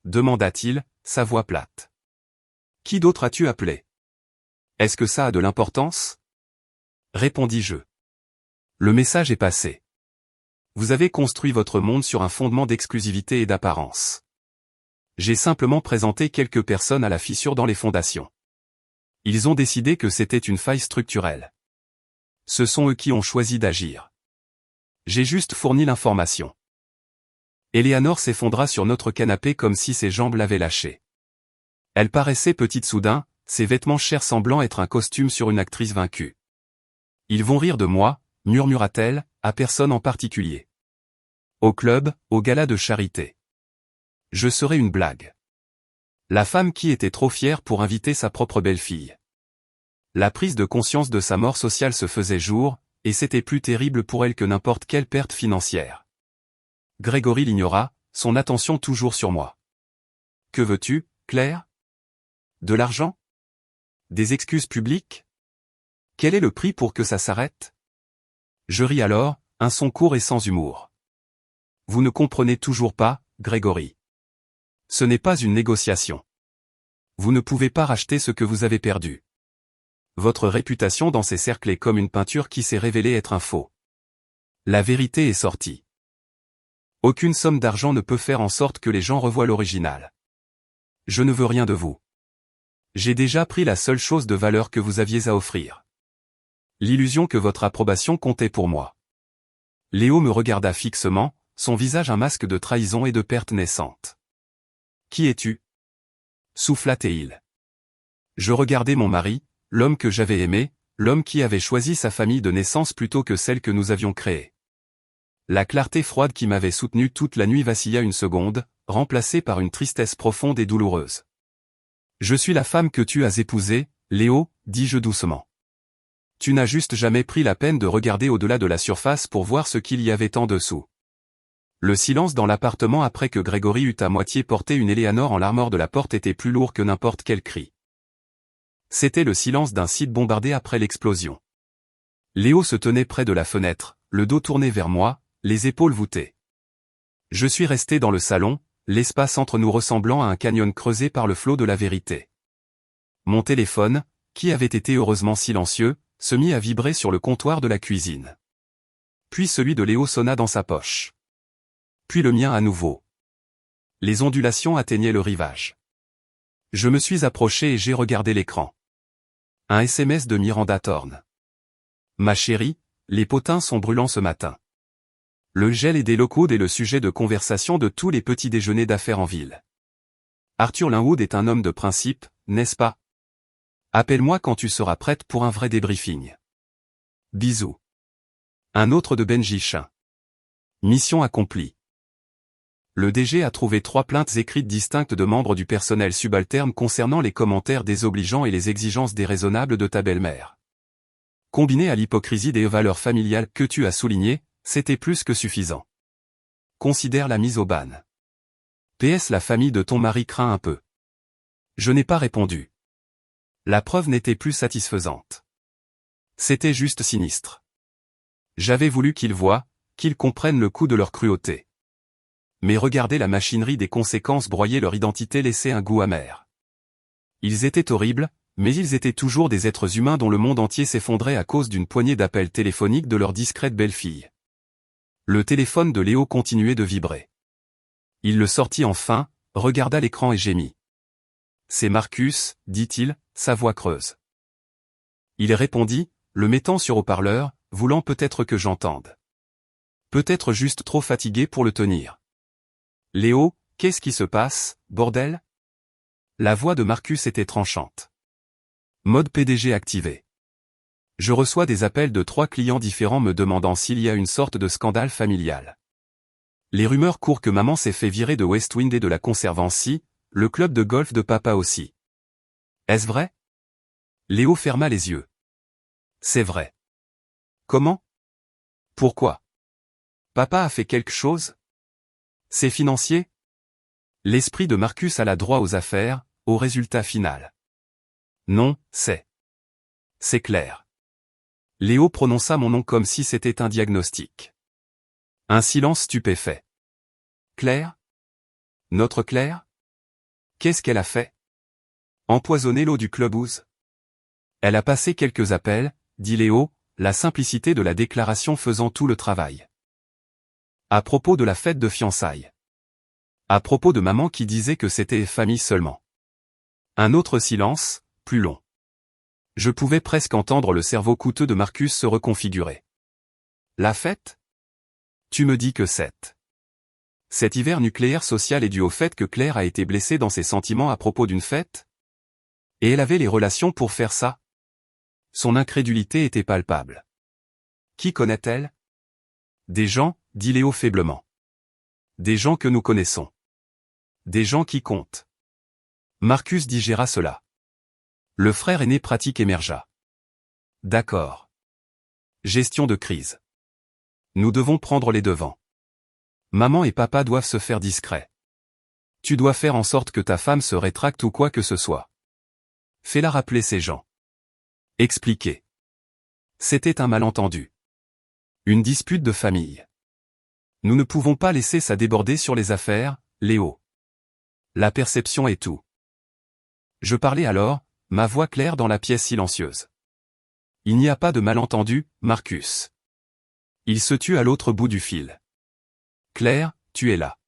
Demanda-t-il, sa voix plate. Qui d'autre as-tu appelé? Est-ce que ça a de l'importance? Répondis-je. Le message est passé. Vous avez construit votre monde sur un fondement d'exclusivité et d'apparence. J'ai simplement présenté quelques personnes à la fissure dans les fondations. Ils ont décidé que c'était une faille structurelle. Ce sont eux qui ont choisi d'agir. J'ai juste fourni l'information. Eleanor s'effondra sur notre canapé comme si ses jambes l'avaient lâchée. Elle paraissait petite soudain, ses vêtements chers semblant être un costume sur une actrice vaincue. Ils vont rire de moi, murmura-t-elle, à personne en particulier. Au club, au gala de charité. Je serai une blague. La femme qui était trop fière pour inviter sa propre belle-fille. La prise de conscience de sa mort sociale se faisait jour, et c'était plus terrible pour elle que n'importe quelle perte financière. Grégory l'ignora, son attention toujours sur moi. Que veux-tu, Claire? De l'argent? Des excuses publiques? Quel est le prix pour que ça s'arrête? Je ris alors, un son court et sans humour. Vous ne comprenez toujours pas, Grégory. Ce n'est pas une négociation. Vous ne pouvez pas racheter ce que vous avez perdu. Votre réputation dans ces cercles est comme une peinture qui s'est révélée être un faux. La vérité est sortie. Aucune somme d'argent ne peut faire en sorte que les gens revoient l'original. Je ne veux rien de vous. J'ai déjà pris la seule chose de valeur que vous aviez à offrir. L'illusion que votre approbation comptait pour moi. Léo me regarda fixement, son visage un masque de trahison et de perte naissante. Qui es-tu? Souffla-t-il. Je regardais mon mari, l'homme que j'avais aimé, l'homme qui avait choisi sa famille de naissance plutôt que celle que nous avions créée. La clarté froide qui m'avait soutenu toute la nuit vacilla une seconde, remplacée par une tristesse profonde et douloureuse. Je suis la femme que tu as épousée, Léo, dis-je doucement. Tu n'as juste jamais pris la peine de regarder au-delà de la surface pour voir ce qu'il y avait en dessous. Le silence dans l'appartement après que Grégory eut à moitié porté une Eleanor en l'armure de la porte était plus lourd que n'importe quel cri. C'était le silence d'un site bombardé après l'explosion. Léo se tenait près de la fenêtre, le dos tourné vers moi, les épaules voûtées. Je suis resté dans le salon, l'espace entre nous ressemblant à un canyon creusé par le flot de la vérité. Mon téléphone, qui avait été heureusement silencieux, se mit à vibrer sur le comptoir de la cuisine. Puis celui de Léo sonna dans sa poche. Puis le mien à nouveau. Les ondulations atteignaient le rivage. Je me suis approché et j'ai regardé l'écran. Un SMS de Miranda Thorne. Ma chérie, les potins sont brûlants ce matin. Le gel et des low-code est le sujet de conversation de tous les petits déjeuners d'affaires en ville. Arthur Linwood est un homme de principe, n'est-ce pas? Appelle-moi quand tu seras prête pour un vrai débriefing. Bisous. Un autre de Benji Chin. Mission accomplie. Le DG a trouvé 3 plaintes écrites distinctes de membres du personnel subalterne concernant les commentaires désobligeants et les exigences déraisonnables de ta belle-mère. Combiné à l'hypocrisie des valeurs familiales que tu as soulignées, c'était plus que suffisant. Considère la mise au ban. PS La famille de ton mari craint un peu. Je n'ai pas répondu. La preuve n'était plus satisfaisante. C'était juste sinistre. J'avais voulu qu'ils voient, qu'ils comprennent le coût de leur cruauté. Mais regarder la machinerie des conséquences broyer leur identité laissait un goût amer. Ils étaient horribles, mais ils étaient toujours des êtres humains dont le monde entier s'effondrait à cause d'une poignée d'appels téléphoniques de leur discrète belle-fille. Le téléphone de Léo continuait de vibrer. Il le sortit enfin, regarda l'écran et gémit. « C'est Marcus, dit-il, sa voix creuse. » Il répondit, le mettant sur haut-parleur, voulant peut-être que j'entende. Peut-être juste trop fatigué pour le tenir. « Léo, qu'est-ce qui se passe, bordel ?» La voix de Marcus était tranchante. Mode PDG activé. Je reçois des appels de 3 clients différents me demandant s'il y a une sorte de scandale familial. Les rumeurs courent que maman s'est fait virer de Westwind et de la Conservancy, le club de golf de papa aussi. Est-ce vrai? Léo ferma les yeux. C'est vrai. Comment? Pourquoi? Papa a fait quelque chose? C'est financier? L'esprit de Marcus alla droit aux affaires, au résultat final. Non, c'est clair. Léo prononça mon nom comme si c'était un diagnostic. Un silence stupéfait. Claire? Notre Claire? Qu'est-ce qu'elle a fait? Empoisonner l'eau du clubhouse? Elle a passé quelques appels, dit Léo, la simplicité de la déclaration faisant tout le travail. À propos de la fête de fiançailles. À propos de maman qui disait que c'était famille seulement. Un autre silence, plus long. Je pouvais presque entendre le cerveau coûteux de Marcus se reconfigurer. La fête? Tu me dis que cet hiver nucléaire social est dû au fait que Claire a été blessée dans ses sentiments à propos d'une fête? Et elle avait les relations pour faire ça? Son incrédulité était palpable. Qui connaît-elle? Des gens, dit Léo faiblement. Des gens que nous connaissons. Des gens qui comptent. Marcus digéra cela. Le frère aîné pratique émergea. D'accord. Gestion de crise. Nous devons prendre les devants. Maman et papa doivent se faire discrets. Tu dois faire en sorte que ta femme se rétracte ou quoi que ce soit. Fais-la rappeler ces gens. Expliquer. C'était un malentendu. Une dispute de famille. Nous ne pouvons pas laisser ça déborder sur les affaires, Léo. La perception est tout. Je parlais alors, ma voix claire dans la pièce silencieuse. Il n'y a pas de malentendu, Marcus. Il se tut à l'autre bout du fil. Claire, tu es là.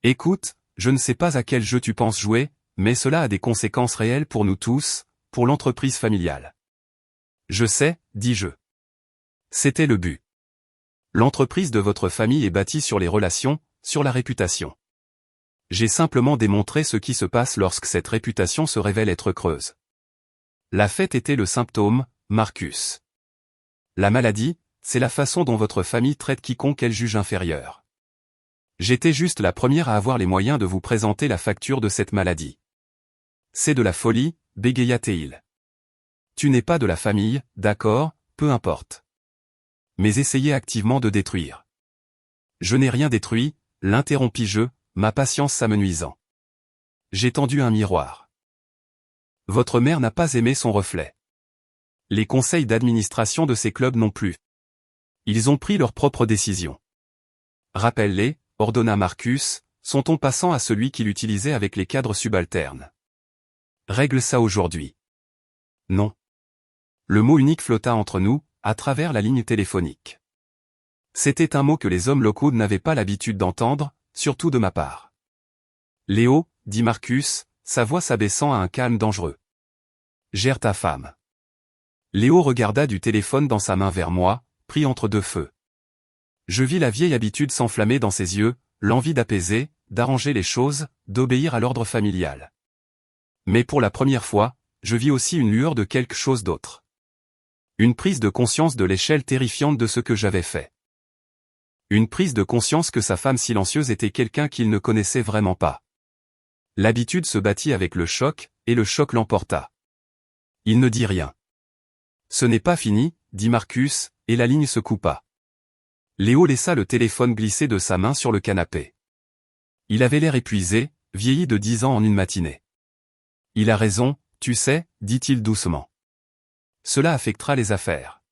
Écoute, je ne sais pas à quel jeu tu penses jouer, mais cela a des conséquences réelles pour nous tous, pour l'entreprise familiale. Je sais, dis-je. C'était le but. L'entreprise de votre famille est bâtie sur les relations, sur la réputation. J'ai simplement démontré ce qui se passe lorsque cette réputation se révèle être creuse. La fête était le symptôme, Marcus. La maladie, c'est la façon dont votre famille traite quiconque elle juge inférieur. J'étais juste la première à avoir les moyens de vous présenter la facture de cette maladie. C'est de la folie, bégaya Théil. Tu n'es pas de la famille, d'accord, peu importe. Mais essayez activement de détruire. Je n'ai rien détruit, l'interrompis-je, ma patience s'amenuisant. J'ai tendu un miroir. Votre mère n'a pas aimé son reflet. Les conseils d'administration de ces clubs non plus. Ils ont pris leurs propres décisions. Rappelle-les, ordonna Marcus, son ton passant à celui qu'il utilisait avec les cadres subalternes. Règle ça aujourd'hui. Non. Le mot unique flotta entre nous, à travers la ligne téléphonique. C'était un mot que les hommes locaux n'avaient pas l'habitude d'entendre, surtout de ma part. Léo, dit Marcus, sa voix s'abaissant à un calme dangereux. Gère ta femme. Léo regarda du téléphone dans sa main vers moi, pris entre deux feux. Je vis la vieille habitude s'enflammer dans ses yeux, l'envie d'apaiser, d'arranger les choses, d'obéir à l'ordre familial. Mais pour la première fois, je vis aussi une lueur de quelque chose d'autre. Une prise de conscience de l'échelle terrifiante de ce que j'avais fait. Une prise de conscience que sa femme silencieuse était quelqu'un qu'il ne connaissait vraiment pas. L'habitude se battit avec le choc, et le choc l'emporta. Il ne dit rien. Ce n'est pas fini, dit Marcus, et la ligne se coupa. Léo laissa le téléphone glisser de sa main sur le canapé. Il avait l'air épuisé, vieilli de 10 ans en une matinée. Il a raison, tu sais, dit-il doucement. Cela affectera les affaires.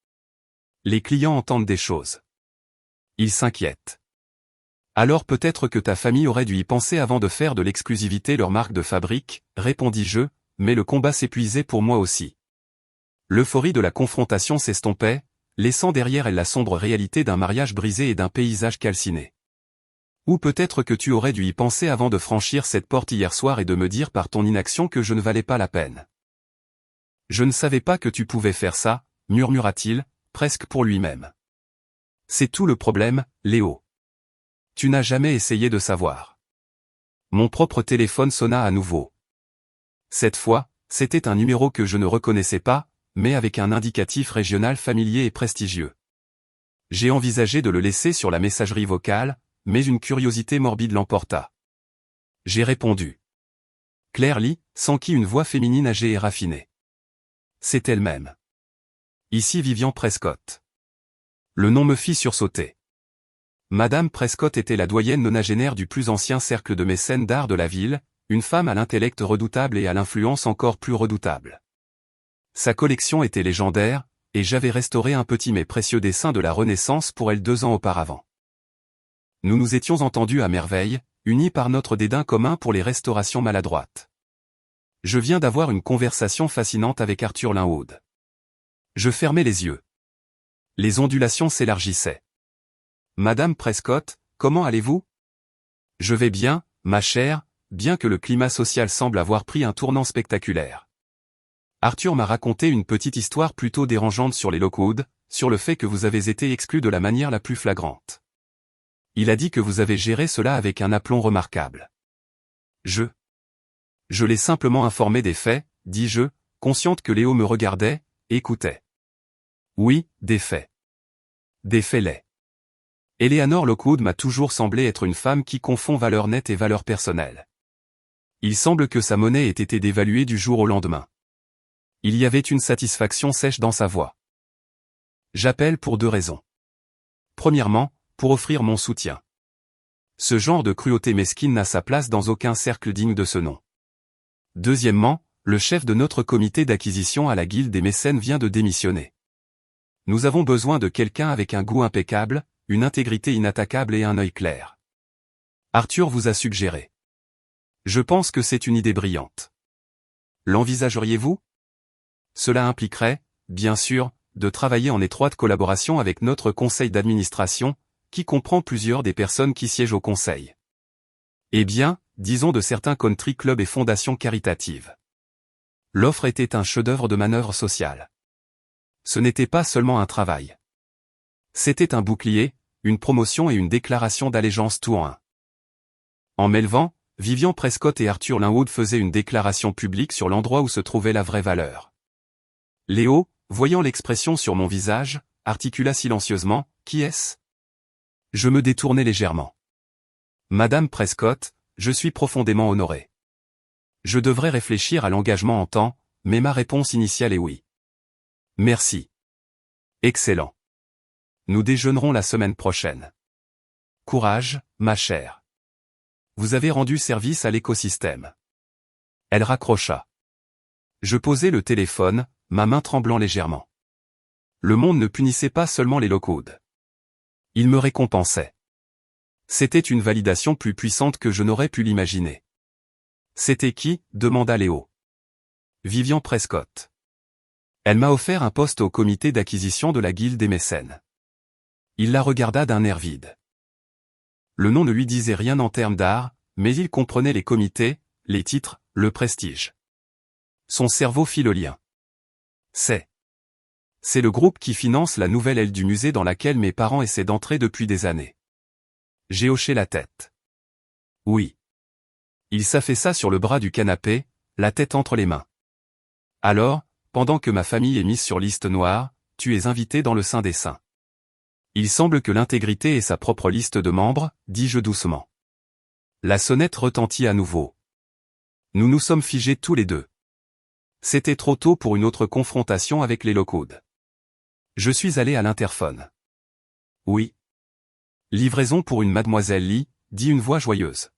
Les clients entendent des choses. Ils s'inquiètent. Alors peut-être que ta famille aurait dû y penser avant de faire de l'exclusivité leur marque de fabrique, répondis-je, mais le combat s'épuisait pour moi aussi. L'euphorie de la confrontation s'estompait, laissant derrière elle la sombre réalité d'un mariage brisé et d'un paysage calciné. Ou peut-être que tu aurais dû y penser avant de franchir cette porte hier soir et de me dire par ton inaction que je ne valais pas la peine. Je ne savais pas que tu pouvais faire ça, murmura-t-il, presque pour lui-même. C'est tout le problème, Léo. Tu n'as jamais essayé de savoir. Mon propre téléphone sonna à nouveau. Cette fois, c'était un numéro que je ne reconnaissais pas, mais avec un indicatif régional familier et prestigieux. J'ai envisagé de le laisser sur la messagerie vocale, mais une curiosité morbide l'emporta. J'ai répondu. Claire Lee, sans qui une voix féminine âgée et raffinée. C'est elle-même. Ici Vivian Prescott. Le nom me fit sursauter. Madame Prescott était la doyenne nonagénaire du plus ancien cercle de mécènes d'art de la ville, une femme à l'intellect redoutable et à l'influence encore plus redoutable. Sa collection était légendaire, et j'avais restauré un petit mais précieux dessin de la Renaissance pour elle 2 ans auparavant. Nous nous étions entendus à merveille, unis par notre dédain commun pour les restaurations maladroites. Je viens d'avoir une conversation fascinante avec Arthur Linwood. Je fermais les yeux. Les ondulations s'élargissaient. Madame Prescott, comment allez-vous? Je vais bien, ma chère, bien que le climat social semble avoir pris un tournant spectaculaire. Arthur m'a raconté une petite histoire plutôt dérangeante sur les Lockwood, sur le fait que vous avez été exclu de la manière la plus flagrante. Il a dit que vous avez géré cela avec un aplomb remarquable. Je l'ai simplement informé des faits, dis-je, consciente que Léo me regardait, écoutait. Oui, des faits. Des faits laids. Eleanor Lockwood m'a toujours semblé être une femme qui confond valeur nette et valeur personnelle. Il semble que sa monnaie ait été dévaluée du jour au lendemain. Il y avait une satisfaction sèche dans sa voix. J'appelle pour 2 raisons. Premièrement, pour offrir mon soutien. Ce genre de cruauté mesquine n'a sa place dans aucun cercle digne de ce nom. Deuxièmement, le chef de notre comité d'acquisition à la Guilde des mécènes vient de démissionner. Nous avons besoin de quelqu'un avec un goût impeccable, une intégrité inattaquable et un œil clair. Arthur vous a suggéré. Je pense que c'est une idée brillante. L'envisageriez-vous? Cela impliquerait, bien sûr, de travailler en étroite collaboration avec notre conseil d'administration, qui comprend plusieurs des personnes qui siègent au conseil. Eh bien, disons de certains country clubs et fondations caritatives. L'offre était un chef-d'œuvre de manœuvre sociale. Ce n'était pas seulement un travail. C'était un bouclier, une promotion et une déclaration d'allégeance tout en un. En m'élevant, Vivian Prescott et Arthur Linwood faisaient une déclaration publique sur l'endroit où se trouvait la vraie valeur. Léo, voyant l'expression sur mon visage, articula silencieusement, « Qui est-ce » Je me détournai légèrement. Madame Prescott, je suis profondément honoré. Je devrais réfléchir à l'engagement en temps, mais ma réponse initiale est oui. Merci. Excellent. Nous déjeunerons la semaine prochaine. Courage, ma chère. Vous avez rendu service à l'écosystème. Elle raccrocha. Je posai le téléphone, ma main tremblant légèrement. Le monde ne punissait pas seulement les Lockwood. Il me récompensait. C'était une validation plus puissante que je n'aurais pu l'imaginer. C'était qui? Demanda Léo. Vivian Prescott. Elle m'a offert un poste au comité d'acquisition de la Guilde des mécènes. Il la regarda d'un air vide. Le nom ne lui disait rien en termes d'art, mais il comprenait les comités, les titres, le prestige. Son cerveau fit le lien. C'est le groupe qui finance la nouvelle aile du musée dans laquelle mes parents essaient d'entrer depuis des années. J'ai hoché la tête. Oui. Il s'affaissa sur le bras du canapé, la tête entre les mains. Alors, pendant que ma famille est mise sur liste noire, tu es invité dans le Saint des Saints. Il semble que l'intégrité ait sa propre liste de membres, dis-je doucement. La sonnette retentit à nouveau. Nous nous sommes figés tous les deux. C'était trop tôt pour une autre confrontation avec les Lockwood. Je suis allé à l'interphone. Oui. Livraison pour une mademoiselle Lee, dit une voix joyeuse.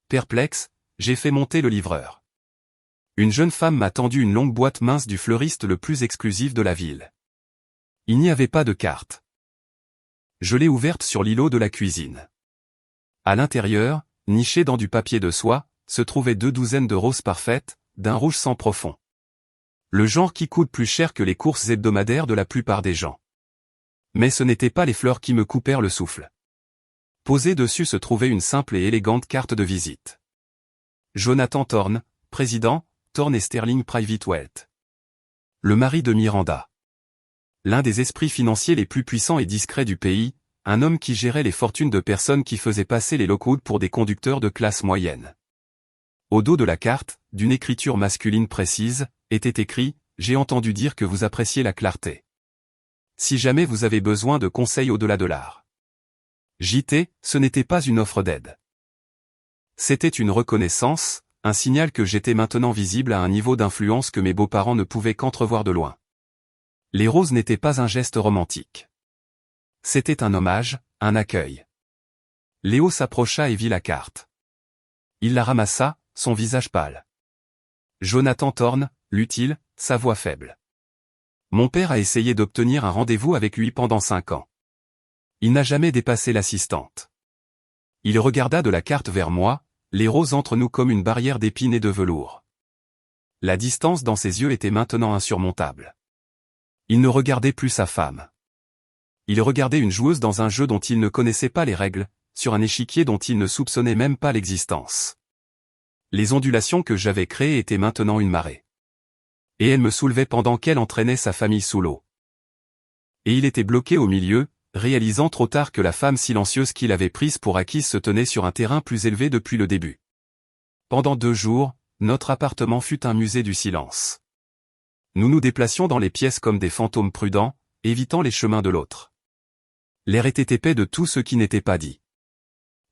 Perplexe, j'ai fait monter le livreur. Une jeune femme m'a tendu une longue boîte mince du fleuriste le plus exclusif de la ville. Il n'y avait pas de carte. Je l'ai ouverte sur l'îlot de la cuisine. À l'intérieur, nichés dans du papier de soie, se trouvaient 2 douzaines de roses parfaites, d'un rouge sang profond. Le genre qui coûte plus cher que les courses hebdomadaires de la plupart des gens. Mais ce n'étaient pas les fleurs qui me coupèrent le souffle. Posée dessus se trouvait une simple et élégante carte de visite. Jonathan Thorne, président, Thorne & Sterling Private Wealth. Le mari de Miranda. L'un des esprits financiers les plus puissants et discrets du pays, un homme qui gérait les fortunes de personnes qui faisaient passer les Lockwood pour des conducteurs de classe moyenne. Au dos de la carte, d'une écriture masculine précise, était écrit « J'ai entendu dire que vous appréciez la clarté. Si jamais vous avez besoin de conseils au-delà de l'art. » JT, ce n'était pas une offre d'aide. C'était une reconnaissance, un signal que j'étais maintenant visible à un niveau d'influence que mes beaux-parents ne pouvaient qu'entrevoir de loin. Les roses n'étaient pas un geste romantique. C'était un hommage, un accueil. Léo s'approcha et vit la carte. Il la ramassa, son visage pâle. Jonathan Thorne, lut-il, sa voix faible. Mon père a essayé d'obtenir un rendez-vous avec lui pendant 5 ans. Il n'a jamais dépassé l'assistante. Il regarda de la carte vers moi, les roses entre nous comme une barrière d'épines et de velours. La distance dans ses yeux était maintenant insurmontable. Il ne regardait plus sa femme. Il regardait une joueuse dans un jeu dont il ne connaissait pas les règles, sur un échiquier dont il ne soupçonnait même pas l'existence. Les ondulations que j'avais créées étaient maintenant une marée. Et elle me soulevait pendant qu'elle entraînait sa famille sous l'eau. Et il était bloqué au milieu, réalisant trop tard que la femme silencieuse qu'il avait prise pour acquise se tenait sur un terrain plus élevé depuis le début. Pendant 2 jours, notre appartement fut un musée du silence. Nous nous déplacions dans les pièces comme des fantômes prudents, évitant les chemins de l'autre. L'air était épais de tout ce qui n'était pas dit.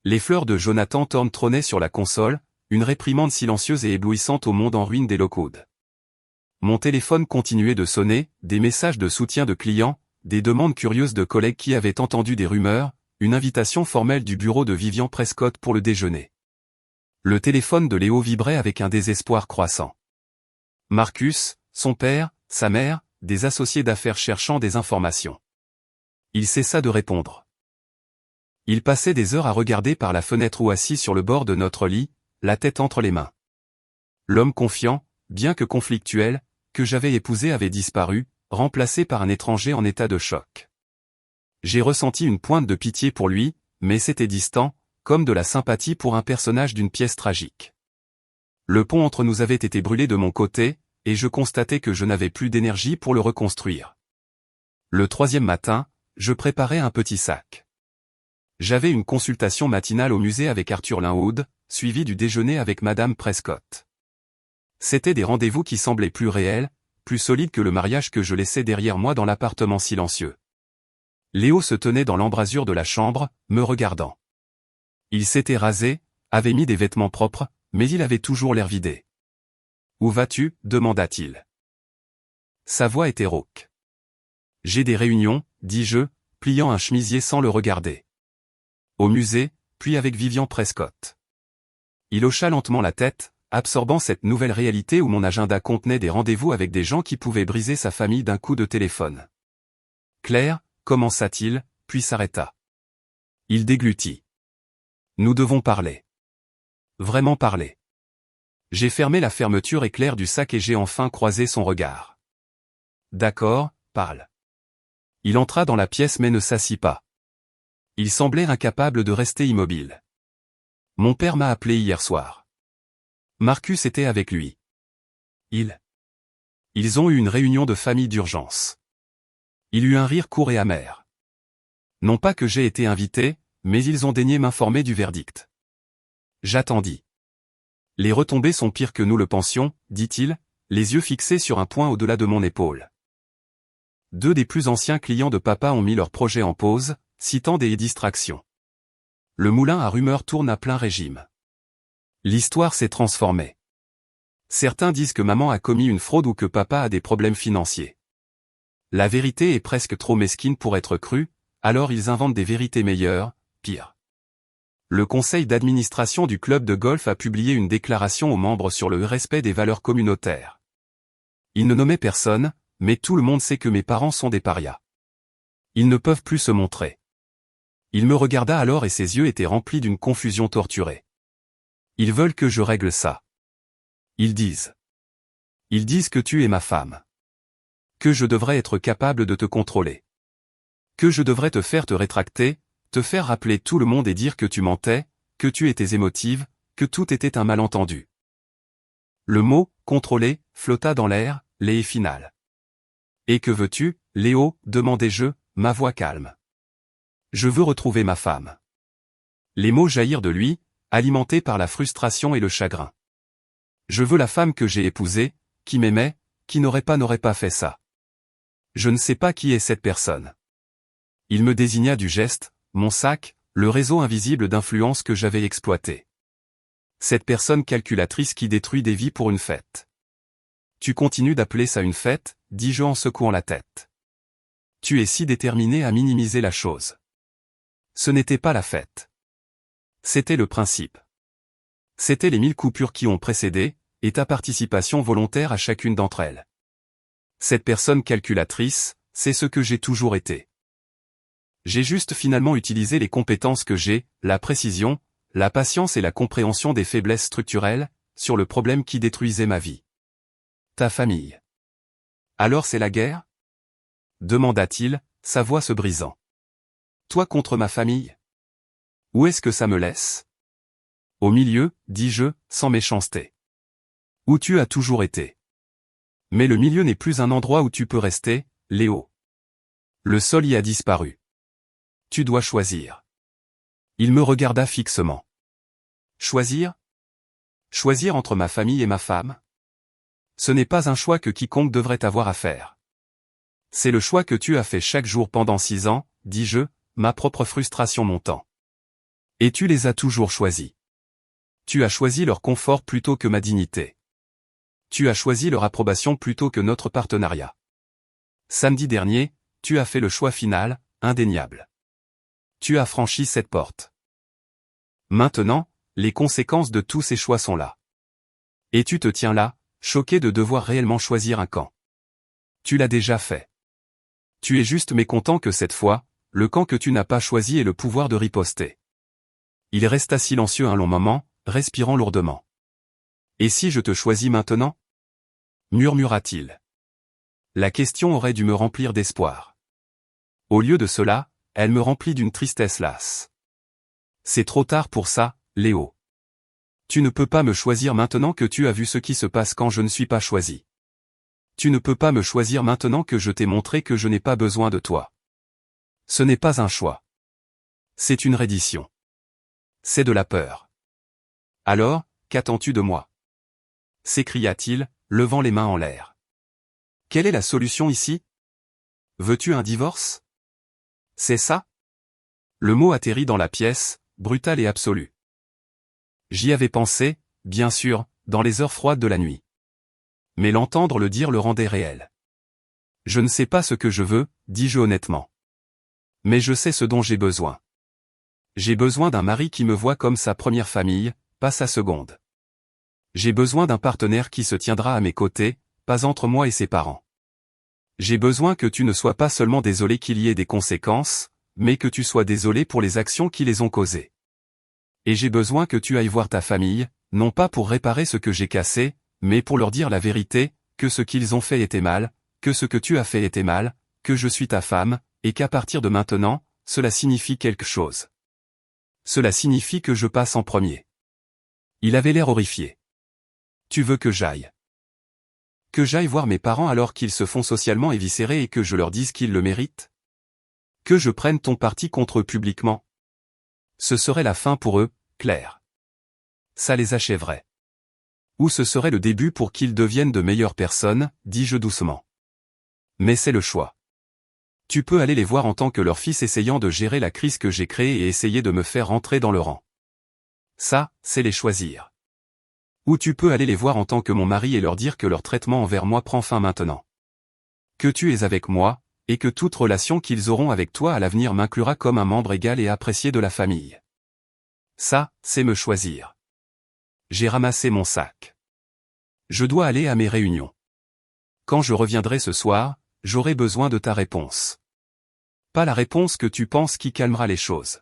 Les fleurs de Jonathan Thorne trônaient sur la console, une réprimande silencieuse et éblouissante au monde en ruine des Lockwood. Mon téléphone continuait de sonner, des messages de soutien de clients, des demandes curieuses de collègues qui avaient entendu des rumeurs, une invitation formelle du bureau de Vivian Prescott pour le déjeuner. Le téléphone de Léo vibrait avec un désespoir croissant. Marcus, son père, sa mère, des associés d'affaires cherchant des informations. Il cessa de répondre. Il passait des heures à regarder par la fenêtre ou assis sur le bord de notre lit, la tête entre les mains. L'homme confiant, bien que conflictuel, que j'avais épousé avait disparu, remplacé par un étranger en état de choc. J'ai ressenti une pointe de pitié pour lui, mais c'était distant, comme de la sympathie pour un personnage d'une pièce tragique. Le pont entre nous avait été brûlé de mon côté, et je constatais que je n'avais plus d'énergie pour le reconstruire. Le 3e matin, je préparais un petit sac. J'avais une consultation matinale au musée avec Arthur Linwood, suivie du déjeuner avec Madame Prescott. C'étaient des rendez-vous qui semblaient plus réels, plus solides que le mariage que je laissais derrière moi dans l'appartement silencieux. Léo se tenait dans l'embrasure de la chambre, me regardant. Il s'était rasé, avait mis des vêtements propres, mais il avait toujours l'air vidé. « Où vas-tu » demanda-t-il. Sa voix était rauque. « J'ai des réunions » dis-je, pliant un chemisier sans le regarder. Au musée, puis avec Vivian Prescott. Il hocha lentement la tête, absorbant cette nouvelle réalité où mon agenda contenait des rendez-vous avec des gens qui pouvaient briser sa famille d'un coup de téléphone. Claire, commença-t-il, puis s'arrêta. Il déglutit. Nous devons parler. Vraiment parler. J'ai fermé la fermeture éclair du sac et j'ai enfin croisé son regard. D'accord, parle. Il entra dans la pièce mais ne s'assit pas. Il semblait incapable de rester immobile. Mon père m'a appelé hier soir. Marcus était avec lui. Ils ont eu une réunion de famille d'urgence. Il eut un rire court et amer. Non pas que j'ai été invité, mais ils ont daigné m'informer du verdict. J'attendis. Les retombées sont pires que nous le pensions, dit-il, les yeux fixés sur un point au-delà de mon épaule. 2 des plus anciens clients de papa ont mis leur projet en pause, citant des distractions. Le moulin à rumeurs tourne à plein régime. L'histoire s'est transformée. Certains disent que maman a commis une fraude ou que papa a des problèmes financiers. La vérité est presque trop mesquine pour être crue, alors ils inventent des vérités meilleures, pires. le conseil d'administration du club de golf a publié une déclaration aux membres sur le respect des valeurs communautaires. Il ne nommait personne, mais tout le monde sait que mes parents sont des parias. Ils ne peuvent plus se montrer. Il me regarda alors et ses yeux étaient remplis d'une confusion torturée. Ils veulent que je règle ça. Ils disent. Ils disent que tu es ma femme. Que je devrais être capable de te contrôler. Que je devrais te faire te rétracter, te faire rappeler tout le monde et dire que tu mentais, que tu étais émotive, que tout était un malentendu. Le mot « contrôler » flotta dans l'air, les finales. « Et que veux-tu, Léo » demandai-je, ma voix calme. « Je veux retrouver ma femme. » Les mots jaillirent de lui, alimentés par la frustration et le chagrin. « Je veux la femme que j'ai épousée, qui m'aimait, qui n'aurait pas fait ça. Je ne sais pas qui est cette personne. » Il me désigna du geste, mon sac, le réseau invisible d'influence que j'avais exploité. Cette personne calculatrice qui détruit des vies pour une fête. Tu continues d'appeler ça une fête, dis-je en secouant la tête. Tu es si déterminé à minimiser la chose. Ce n'était pas la fête. C'était le principe. C'était les 1000 coupures qui ont précédé, et ta participation volontaire à chacune d'entre elles. Cette personne calculatrice, c'est ce que j'ai toujours été. J'ai juste finalement utilisé les compétences que j'ai, la précision, la patience et la compréhension des faiblesses structurelles, sur le problème qui détruisait ma vie. Ta famille. Alors c'est la guerre ? Demanda-t-il, sa voix se brisant. Toi contre ma famille ? Où est-ce que ça me laisse ? Au milieu, dis-je, sans méchanceté. Où tu as toujours été. Mais le milieu n'est plus un endroit où tu peux rester, Léo. Le sol y a disparu. Tu dois choisir. Il me regarda fixement. Choisir ? Choisir entre ma famille et ma femme ? Ce n'est pas un choix que quiconque devrait avoir à faire. C'est le choix que tu as fait chaque jour pendant 6 ans, dis-je, ma propre frustration montant. Et tu les as toujours choisis. Tu as choisi leur confort plutôt que ma dignité. Tu as choisi leur approbation plutôt que notre partenariat. Samedi dernier, tu as fait le choix final, indéniable. Tu as franchi cette porte. Maintenant, les conséquences de tous ces choix sont là. Et tu te tiens là, choqué de devoir réellement choisir un camp. Tu l'as déjà fait. Tu es juste mécontent que cette fois, le camp que tu n'as pas choisi ait le pouvoir de riposter. Il resta silencieux un long moment, respirant lourdement. Et si je te choisis maintenant ? Murmura-t-il. La question aurait dû me remplir d'espoir. Au lieu de cela, elle me remplit d'une tristesse lasse. C'est trop tard pour ça, Léo. Tu ne peux pas me choisir maintenant que tu as vu ce qui se passe quand je ne suis pas choisi. Tu ne peux pas me choisir maintenant que je t'ai montré que je n'ai pas besoin de toi. Ce n'est pas un choix. C'est une reddition. C'est de la peur. Alors, qu'attends-tu de moi ? S'écria-t-il, levant les mains en l'air. Quelle est la solution ici ? Veux-tu un divorce ? C'est ça ? Le mot atterrit dans la pièce, brutal et absolu. J'y avais pensé, bien sûr, dans les heures froides de la nuit. Mais l'entendre le dire le rendait réel. Je ne sais pas ce que je veux, dis-je honnêtement. Mais je sais ce dont j'ai besoin. J'ai besoin d'un mari qui me voit comme sa première famille, pas sa seconde. J'ai besoin d'un partenaire qui se tiendra à mes côtés, pas entre moi et ses parents. J'ai besoin que tu ne sois pas seulement désolé qu'il y ait des conséquences, mais que tu sois désolé pour les actions qui les ont causées. Et j'ai besoin que tu ailles voir ta famille, non pas pour réparer ce que j'ai cassé, mais pour leur dire la vérité, que ce qu'ils ont fait était mal, que ce que tu as fait était mal, que je suis ta femme, et qu'à partir de maintenant, cela signifie quelque chose. Cela signifie que je passe en premier. Il avait l'air horrifié. Tu veux que j'aille ? Que j'aille voir mes parents alors qu'ils se font socialement éviscérer et que je leur dise qu'ils le méritent ? Que je prenne ton parti contre eux publiquement ? Ce serait la fin pour eux, Claire. Ça les achèverait. Ou ce serait le début pour qu'ils deviennent de meilleures personnes, dis-je doucement. Mais c'est le choix. Tu peux aller les voir en tant que leur fils essayant de gérer la crise que j'ai créée et essayer de me faire rentrer dans le rang. Ça, c'est les choisir. Ou tu peux aller les voir en tant que mon mari et leur dire que leur traitement envers moi prend fin maintenant. Que tu es avec moi, et que toute relation qu'ils auront avec toi à l'avenir m'inclura comme un membre égal et apprécié de la famille. Ça, c'est me choisir. J'ai ramassé mon sac. Je dois aller à mes réunions. Quand je reviendrai ce soir, j'aurai besoin de ta réponse. Pas la réponse que tu penses qui calmera les choses.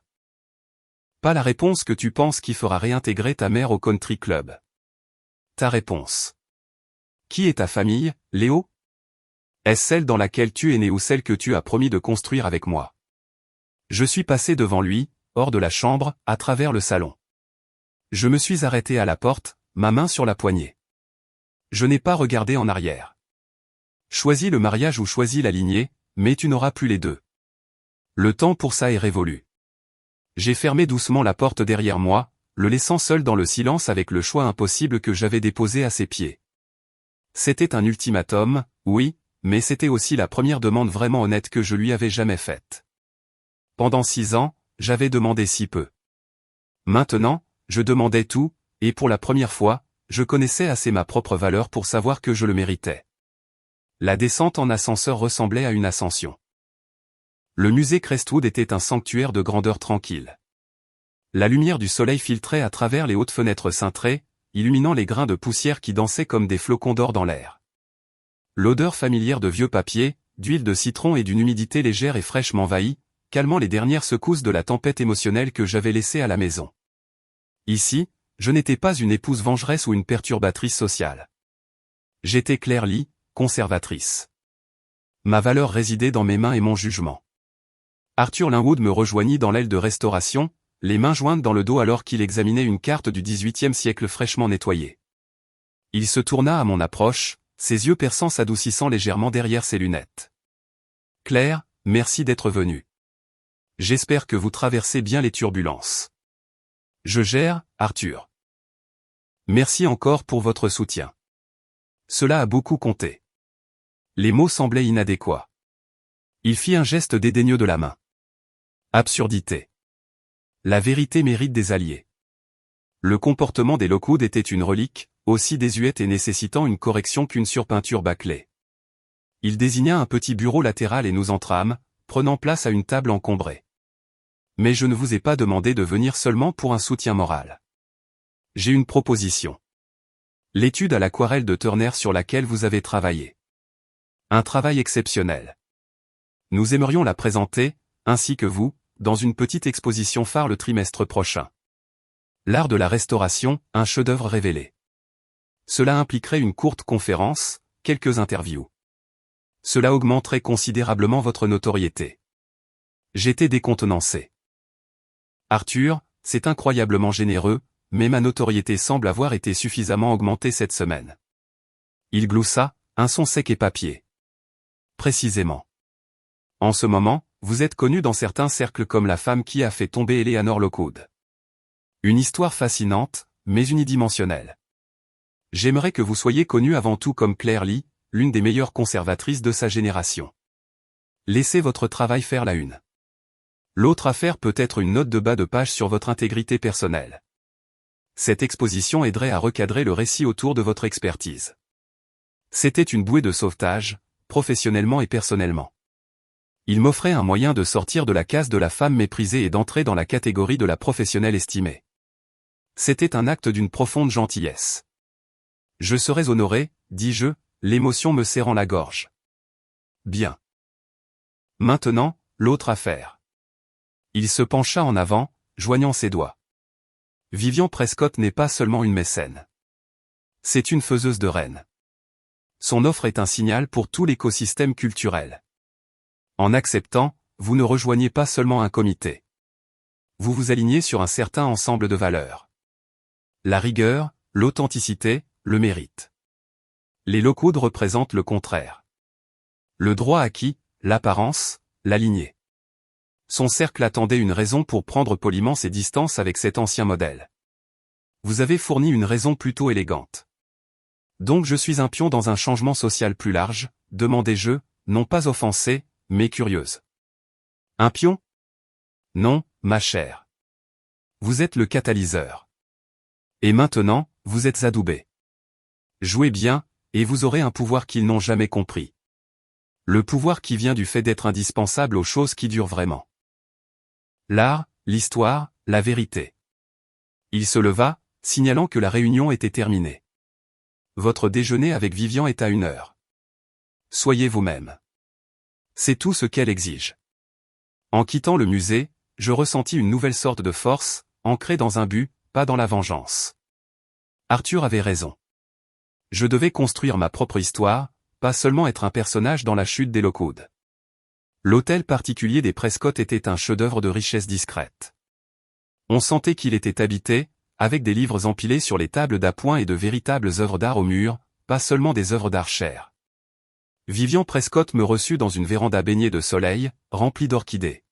Pas la réponse que tu penses qui fera réintégrer ta mère au country club. Ta réponse. Qui est ta famille, Léo? Est-ce celle dans laquelle tu es né ou celle que tu as promis de construire avec moi? Je suis passé devant lui, hors de la chambre, à travers le salon. Je me suis arrêté à la porte, ma main sur la poignée. Je n'ai pas regardé en arrière. Choisis le mariage ou choisis la lignée, mais tu n'auras plus les deux. Le temps pour ça est révolu. J'ai fermé doucement la porte derrière moi, le laissant seul dans le silence avec le choix impossible que j'avais déposé à ses pieds. C'était un ultimatum, oui, mais c'était aussi la première demande vraiment honnête que je lui avais jamais faite. Pendant 6 ans, j'avais demandé si peu. Maintenant, je demandais tout, et pour la première fois, je connaissais assez ma propre valeur pour savoir que je le méritais. La descente en ascenseur ressemblait à une ascension. Le musée Crestwood était un sanctuaire de grandeur tranquille. La lumière du soleil filtrait à travers les hautes fenêtres cintrées, illuminant les grains de poussière qui dansaient comme des flocons d'or dans l'air. L'odeur familière de vieux papier, d'huile de citron et d'une humidité légère et fraîche m'envahit, calmant les dernières secousses de la tempête émotionnelle que j'avais laissée à la maison. Ici, je n'étais pas une épouse vengeresse ou une perturbatrice sociale. J'étais Claire Lee, conservatrice. Ma valeur résidait dans mes mains et mon jugement. Arthur Linwood me rejoignit dans l'aile de restauration, les mains jointes dans le dos alors qu'il examinait une carte du XVIIIe siècle fraîchement nettoyée. Il se tourna à mon approche, ses yeux perçants s'adoucissant légèrement derrière ses lunettes. « Claire, merci d'être venue. J'espère que vous traversez bien les turbulences. »« Je gère, Arthur. »« Merci encore pour votre soutien. Cela a beaucoup compté. » Les mots semblaient inadéquats. Il fit un geste dédaigneux de la main. Absurdité. La vérité mérite des alliés. Le comportement des Lockwood était une relique, aussi désuète et nécessitant une correction qu'une surpeinture bâclée. Il désigna un petit bureau latéral et nous entrâmes, prenant place à une table encombrée. Mais je ne vous ai pas demandé de venir seulement pour un soutien moral. J'ai une proposition. L'étude à l'aquarelle de Turner sur laquelle vous avez travaillé. Un travail exceptionnel. Nous aimerions la présenter, ainsi que vous, dans une petite exposition phare le trimestre prochain. L'art de la restauration, un chef-d'œuvre révélé. Cela impliquerait une courte conférence, quelques interviews. Cela augmenterait considérablement votre notoriété. J'étais décontenancé. Arthur, c'est incroyablement généreux, mais ma notoriété semble avoir été suffisamment augmentée cette semaine. Il gloussa, un son sec et papier. Précisément. En ce moment, vous êtes connu dans certains cercles comme la femme qui a fait tomber Eleanor Lockwood. Une histoire fascinante, mais unidimensionnelle. J'aimerais que vous soyez connu avant tout comme Claire Lee, l'une des meilleures conservatrices de sa génération. Laissez votre travail faire la une. L'autre affaire peut être une note de bas de page sur votre intégrité personnelle. Cette exposition aiderait à recadrer le récit autour de votre expertise. C'était une bouée de sauvetage, professionnellement et personnellement. Il m'offrait un moyen de sortir de la case de la femme méprisée et d'entrer dans la catégorie de la professionnelle estimée. C'était un acte d'une profonde gentillesse. Je serais honoré, dis-je, l'émotion me serrant la gorge. Bien. Maintenant, l'autre affaire. Il se pencha en avant, joignant ses doigts. Vivian Prescott n'est pas seulement une mécène. C'est une faiseuse de rênes. Son offre est un signal pour tout l'écosystème culturel. En acceptant, vous ne rejoignez pas seulement un comité. Vous vous alignez sur un certain ensemble de valeurs. La rigueur, l'authenticité, le mérite. Les Lockwood représentent le contraire. Le droit acquis, l'apparence, la lignée. Son cercle attendait une raison pour prendre poliment ses distances avec cet ancien modèle. Vous avez fourni une raison plutôt élégante. Donc je suis un pion dans un changement social plus large, demandai-je, non pas offensé, mais curieuse. Un pion? Non, ma chère. Vous êtes le catalyseur. Et maintenant, vous êtes adoubé. Jouez bien, et vous aurez un pouvoir qu'ils n'ont jamais compris. Le pouvoir qui vient du fait d'être indispensable aux choses qui durent vraiment. L'art, l'histoire, la vérité. Il se leva, signalant que la réunion était terminée. Votre déjeuner avec Vivian est à 1 heure. Soyez vous-même. C'est tout ce qu'elle exige. En quittant le musée, je ressentis une nouvelle sorte de force, ancrée dans un but, pas dans la vengeance. Arthur avait raison. Je devais construire ma propre histoire, pas seulement être un personnage dans la chute des Lockwood. L'hôtel particulier des Prescott était un chef-d'œuvre de richesse discrète. On sentait qu'il était habité, avec des livres empilés sur les tables d'appoint et de véritables œuvres d'art au mur, pas seulement des œuvres d'art chères. Vivian Prescott me reçut dans une véranda baignée de soleil, remplie d'orchidées.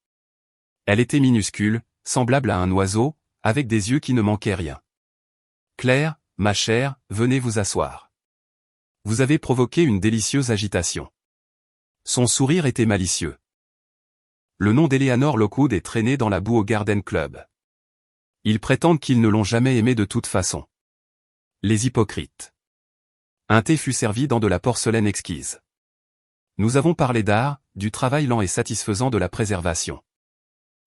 Elle était minuscule, semblable à un oiseau, avec des yeux qui ne manquaient rien. Claire, ma chère, venez vous asseoir. Vous avez provoqué une délicieuse agitation. Son sourire était malicieux. Le nom d'Eleanor Lockwood est traîné dans la boue au Garden Club. Ils prétendent qu'ils ne l'ont jamais aimée de toute façon. Les hypocrites. Un thé fut servi dans de la porcelaine exquise. Nous avons parlé d'art, du travail lent et satisfaisant de la préservation.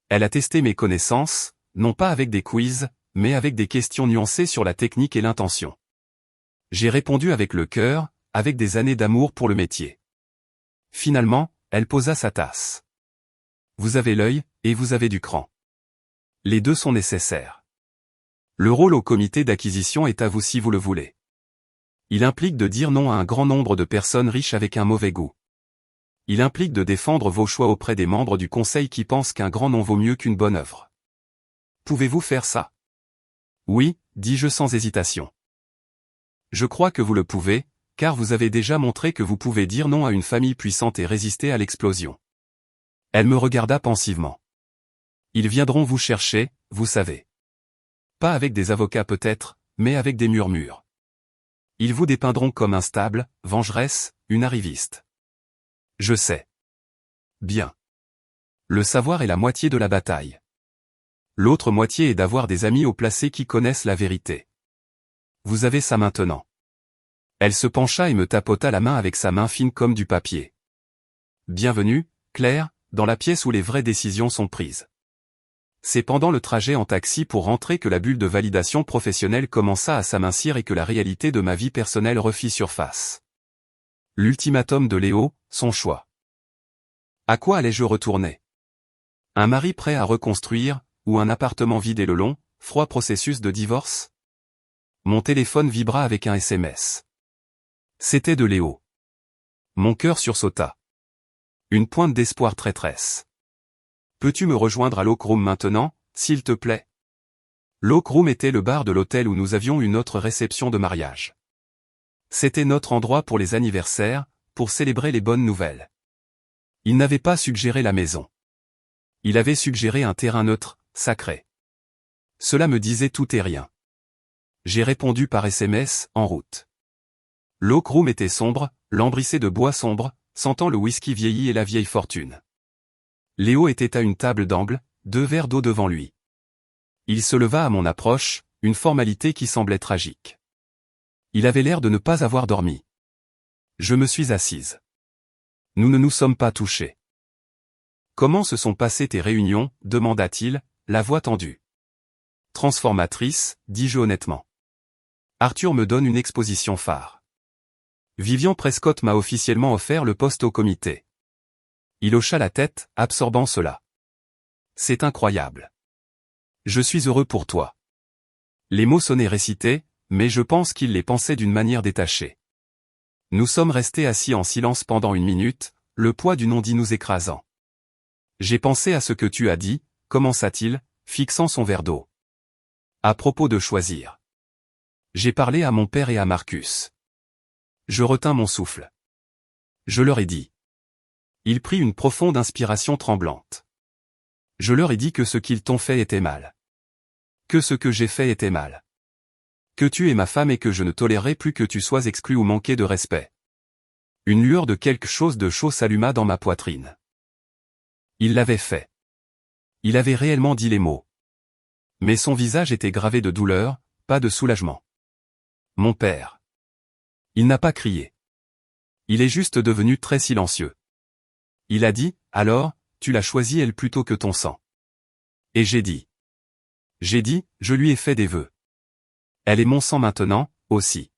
Elle a testé mes connaissances, non pas avec des quiz, mais avec des questions nuancées sur la technique et l'intention. J'ai répondu avec le cœur, avec des années d'amour pour le métier. Finalement, elle posa sa tasse. Vous avez l'œil, et vous avez du cran. Les deux sont nécessaires. Le rôle au comité d'acquisition est à vous si vous le voulez. Il implique de dire non à un grand nombre de personnes riches avec un mauvais goût. Il implique de défendre vos choix auprès des membres du conseil qui pensent qu'un grand nom vaut mieux qu'une bonne œuvre. Pouvez-vous faire ça? Oui, dis-je sans hésitation. Je crois que vous le pouvez, car vous avez déjà montré que vous pouvez dire non à une famille puissante et résister à l'explosion. Elle me regarda pensivement. Ils viendront vous chercher, vous savez. Pas avec des avocats peut-être, mais avec des murmures. Ils vous dépeindront comme instable, vengeresse, une arriviste. Je sais. Bien. Le savoir est la moitié de la bataille. L'autre moitié est d'avoir des amis haut placés qui connaissent la vérité. Vous avez ça maintenant. Elle se pencha et me tapota la main avec sa main fine comme du papier. Bienvenue, Claire, dans la pièce où les vraies décisions sont prises. C'est pendant le trajet en taxi pour rentrer que la bulle de validation professionnelle commença à s'amincir et que la réalité de ma vie personnelle refit surface. L'ultimatum de Léo, son choix. À quoi allais-je retourner? Un mari prêt à reconstruire, ou un appartement vide et le long, froid processus de divorce? Mon téléphone vibra avec un SMS. C'était de Léo. Mon cœur sursauta. Une pointe d'espoir traîtresse. Peux-tu me rejoindre à l'Oak Room maintenant, s'il te plaît? L'Oak Room était le bar de l'hôtel où nous avions eu notre réception de mariage. C'était notre endroit pour les anniversaires, pour célébrer les bonnes nouvelles. Il n'avait pas suggéré la maison. Il avait suggéré un terrain neutre, sacré. Cela me disait tout et rien. J'ai répondu par SMS, en route. L'Oak Room était sombre, lambrissé de bois sombre, sentant le whisky vieilli et la vieille fortune. Léo était à une table d'angle, 2 verres d'eau devant lui. Il se leva à mon approche, une formalité qui semblait tragique. Il avait l'air de ne pas avoir dormi. Je me suis assise. Nous ne nous sommes pas touchés. Comment se sont passées tes réunions, demanda-t-il, la voix tendue. Transformatrice, dis-je honnêtement. Arthur me donne une exposition phare. Vivian Prescott m'a officiellement offert le poste au comité. Il hocha la tête, absorbant cela. C'est incroyable. Je suis heureux pour toi. Les mots sonnaient récités, mais je pense qu'il les pensait d'une manière détachée. Nous sommes restés assis en silence pendant 1 minute, le poids du non-dit nous écrasant. J'ai pensé à ce que tu as dit, commença-t-il, fixant son verre d'eau. À propos de choisir. J'ai parlé à mon père et à Marcus. Je retins mon souffle. Je leur ai dit. Il prit une profonde inspiration tremblante. Je leur ai dit que ce qu'ils t'ont fait était mal. Que ce que j'ai fait était mal. Que tu es ma femme et que je ne tolérerai plus que tu sois exclu ou manqué de respect. Une lueur de quelque chose de chaud s'alluma dans ma poitrine. Il l'avait fait. Il avait réellement dit les mots. Mais son visage était gravé de douleur, pas de soulagement. Mon père. Il n'a pas crié. Il est juste devenu très silencieux. Il a dit, alors, tu l'as choisi elle plutôt que ton sang. Et j'ai dit. J'ai dit, je lui ai fait des vœux. Elle est mon sang maintenant, aussi.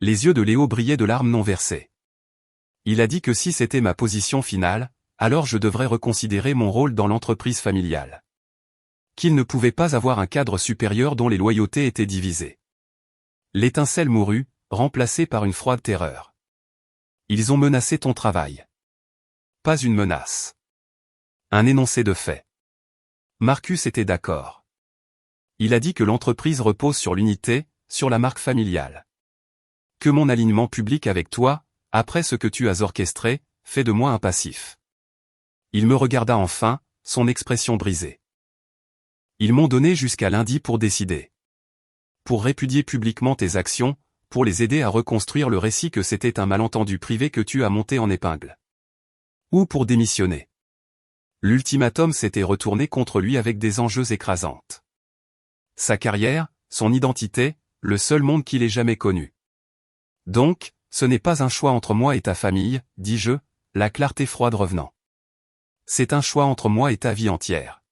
Les yeux de Léo brillaient de larmes non versées. Il a dit que si c'était ma position finale, alors je devrais reconsidérer mon rôle dans l'entreprise familiale. Qu'il ne pouvait pas avoir un cadre supérieur dont les loyautés étaient divisées. L'étincelle mourut, remplacée par une froide terreur. Ils ont menacé ton travail. Pas une menace. Un énoncé de fait. Marcus était d'accord. Il a dit que l'entreprise repose sur l'unité, sur la marque familiale. Que mon alignement public avec toi, après ce que tu as orchestré, fait de moi un passif. Il me regarda enfin, son expression brisée. Ils m'ont donné jusqu'à lundi pour décider. Pour répudier publiquement tes actions, pour les aider à reconstruire le récit que c'était un malentendu privé que tu as monté en épingle. Ou pour démissionner. L'ultimatum s'était retourné contre lui avec des enjeux écrasantes. Sa carrière, son identité, le seul monde qu'il ait jamais connu. Donc, ce n'est pas un choix entre moi et ta famille, dis-je, la clarté froide revenant. C'est un choix entre moi et ta vie entière.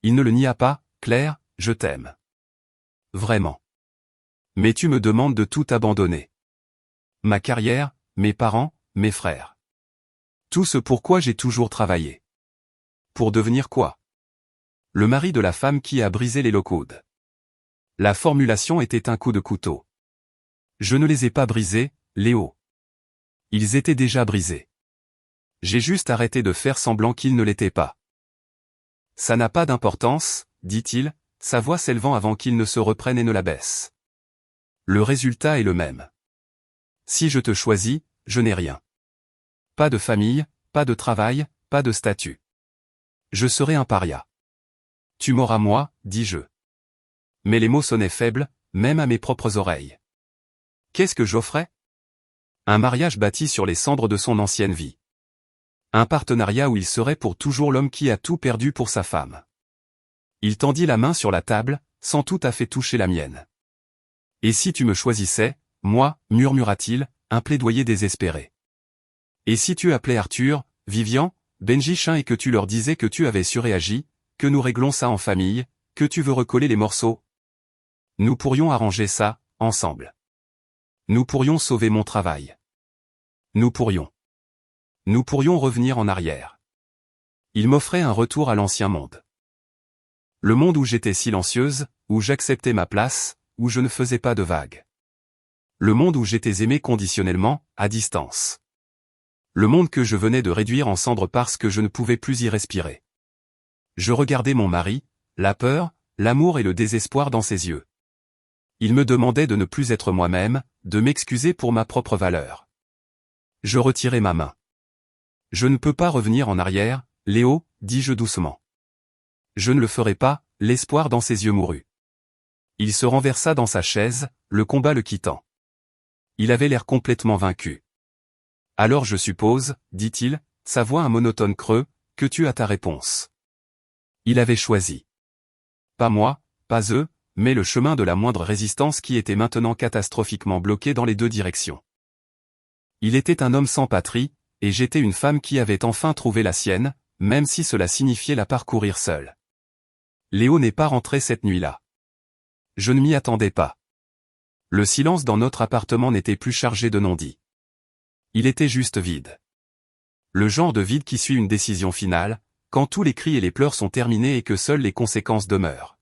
Il ne le nia pas, Claire, je t'aime. Vraiment. Mais tu me demandes de tout abandonner. Ma carrière, mes parents, mes frères. Tout ce pourquoi j'ai toujours travaillé. Pour devenir quoi? Le mari de la femme qui a brisé les Lockwood. La formulation était un coup de couteau. Je ne les ai pas brisés, Léo. Ils étaient déjà brisés. J'ai juste arrêté de faire semblant qu'ils ne l'étaient pas. Ça n'a pas d'importance, dit-il, sa voix s'élevant avant qu'il ne se reprenne et ne la baisse. Le résultat est le même. Si je te choisis, je n'ai rien. Pas de famille, pas de travail, pas de statut. Je serai un paria. Tu m'auras moi, dis-je. Mais les mots sonnaient faibles, même à mes propres oreilles. Qu'est-ce que j'offrais? Un mariage bâti sur les cendres de son ancienne vie. Un partenariat où il serait pour toujours l'homme qui a tout perdu pour sa femme. Il tendit la main sur la table, sans tout à fait toucher la mienne. Et si tu me choisissais, moi, murmura-t-il, un plaidoyer désespéré. Et si tu appelais Arthur, Vivian, Benji Chin et que tu leur disais que tu avais surréagi, que nous réglons ça en famille, que tu veux recoller les morceaux? Nous pourrions arranger ça, ensemble. Nous pourrions sauver mon travail. Nous pourrions revenir en arrière. Il m'offrait un retour à l'ancien monde. Le monde où j'étais silencieuse, où j'acceptais ma place, où je ne faisais pas de vagues. Le monde où j'étais aimé conditionnellement, à distance. Le monde que je venais de réduire en cendres parce que je ne pouvais plus y respirer. Je regardais mon mari, la peur, l'amour et le désespoir dans ses yeux. Il me demandait de ne plus être moi-même, de m'excuser pour ma propre valeur. Je retirai ma main. Je ne peux pas revenir en arrière, Léo, dis-je doucement. Je ne le ferai pas, l'espoir dans ses yeux mourut. Il se renversa dans sa chaise, le combat le quittant. Il avait l'air complètement vaincu. Alors je suppose, dit-il, sa voix un monotone creux, que tu as ta réponse. Il avait choisi. Pas moi, pas eux, mais le chemin de la moindre résistance qui était maintenant catastrophiquement bloqué dans les deux directions. Il était un homme sans patrie, et j'étais une femme qui avait enfin trouvé la sienne, même si cela signifiait la parcourir seule. Léo n'est pas rentré cette nuit-là. Je ne m'y attendais pas. Le silence dans notre appartement n'était plus chargé de non-dits. Il était juste vide. Le genre de vide qui suit une décision finale, quand tous les cris et les pleurs sont terminés et que seules les conséquences demeurent.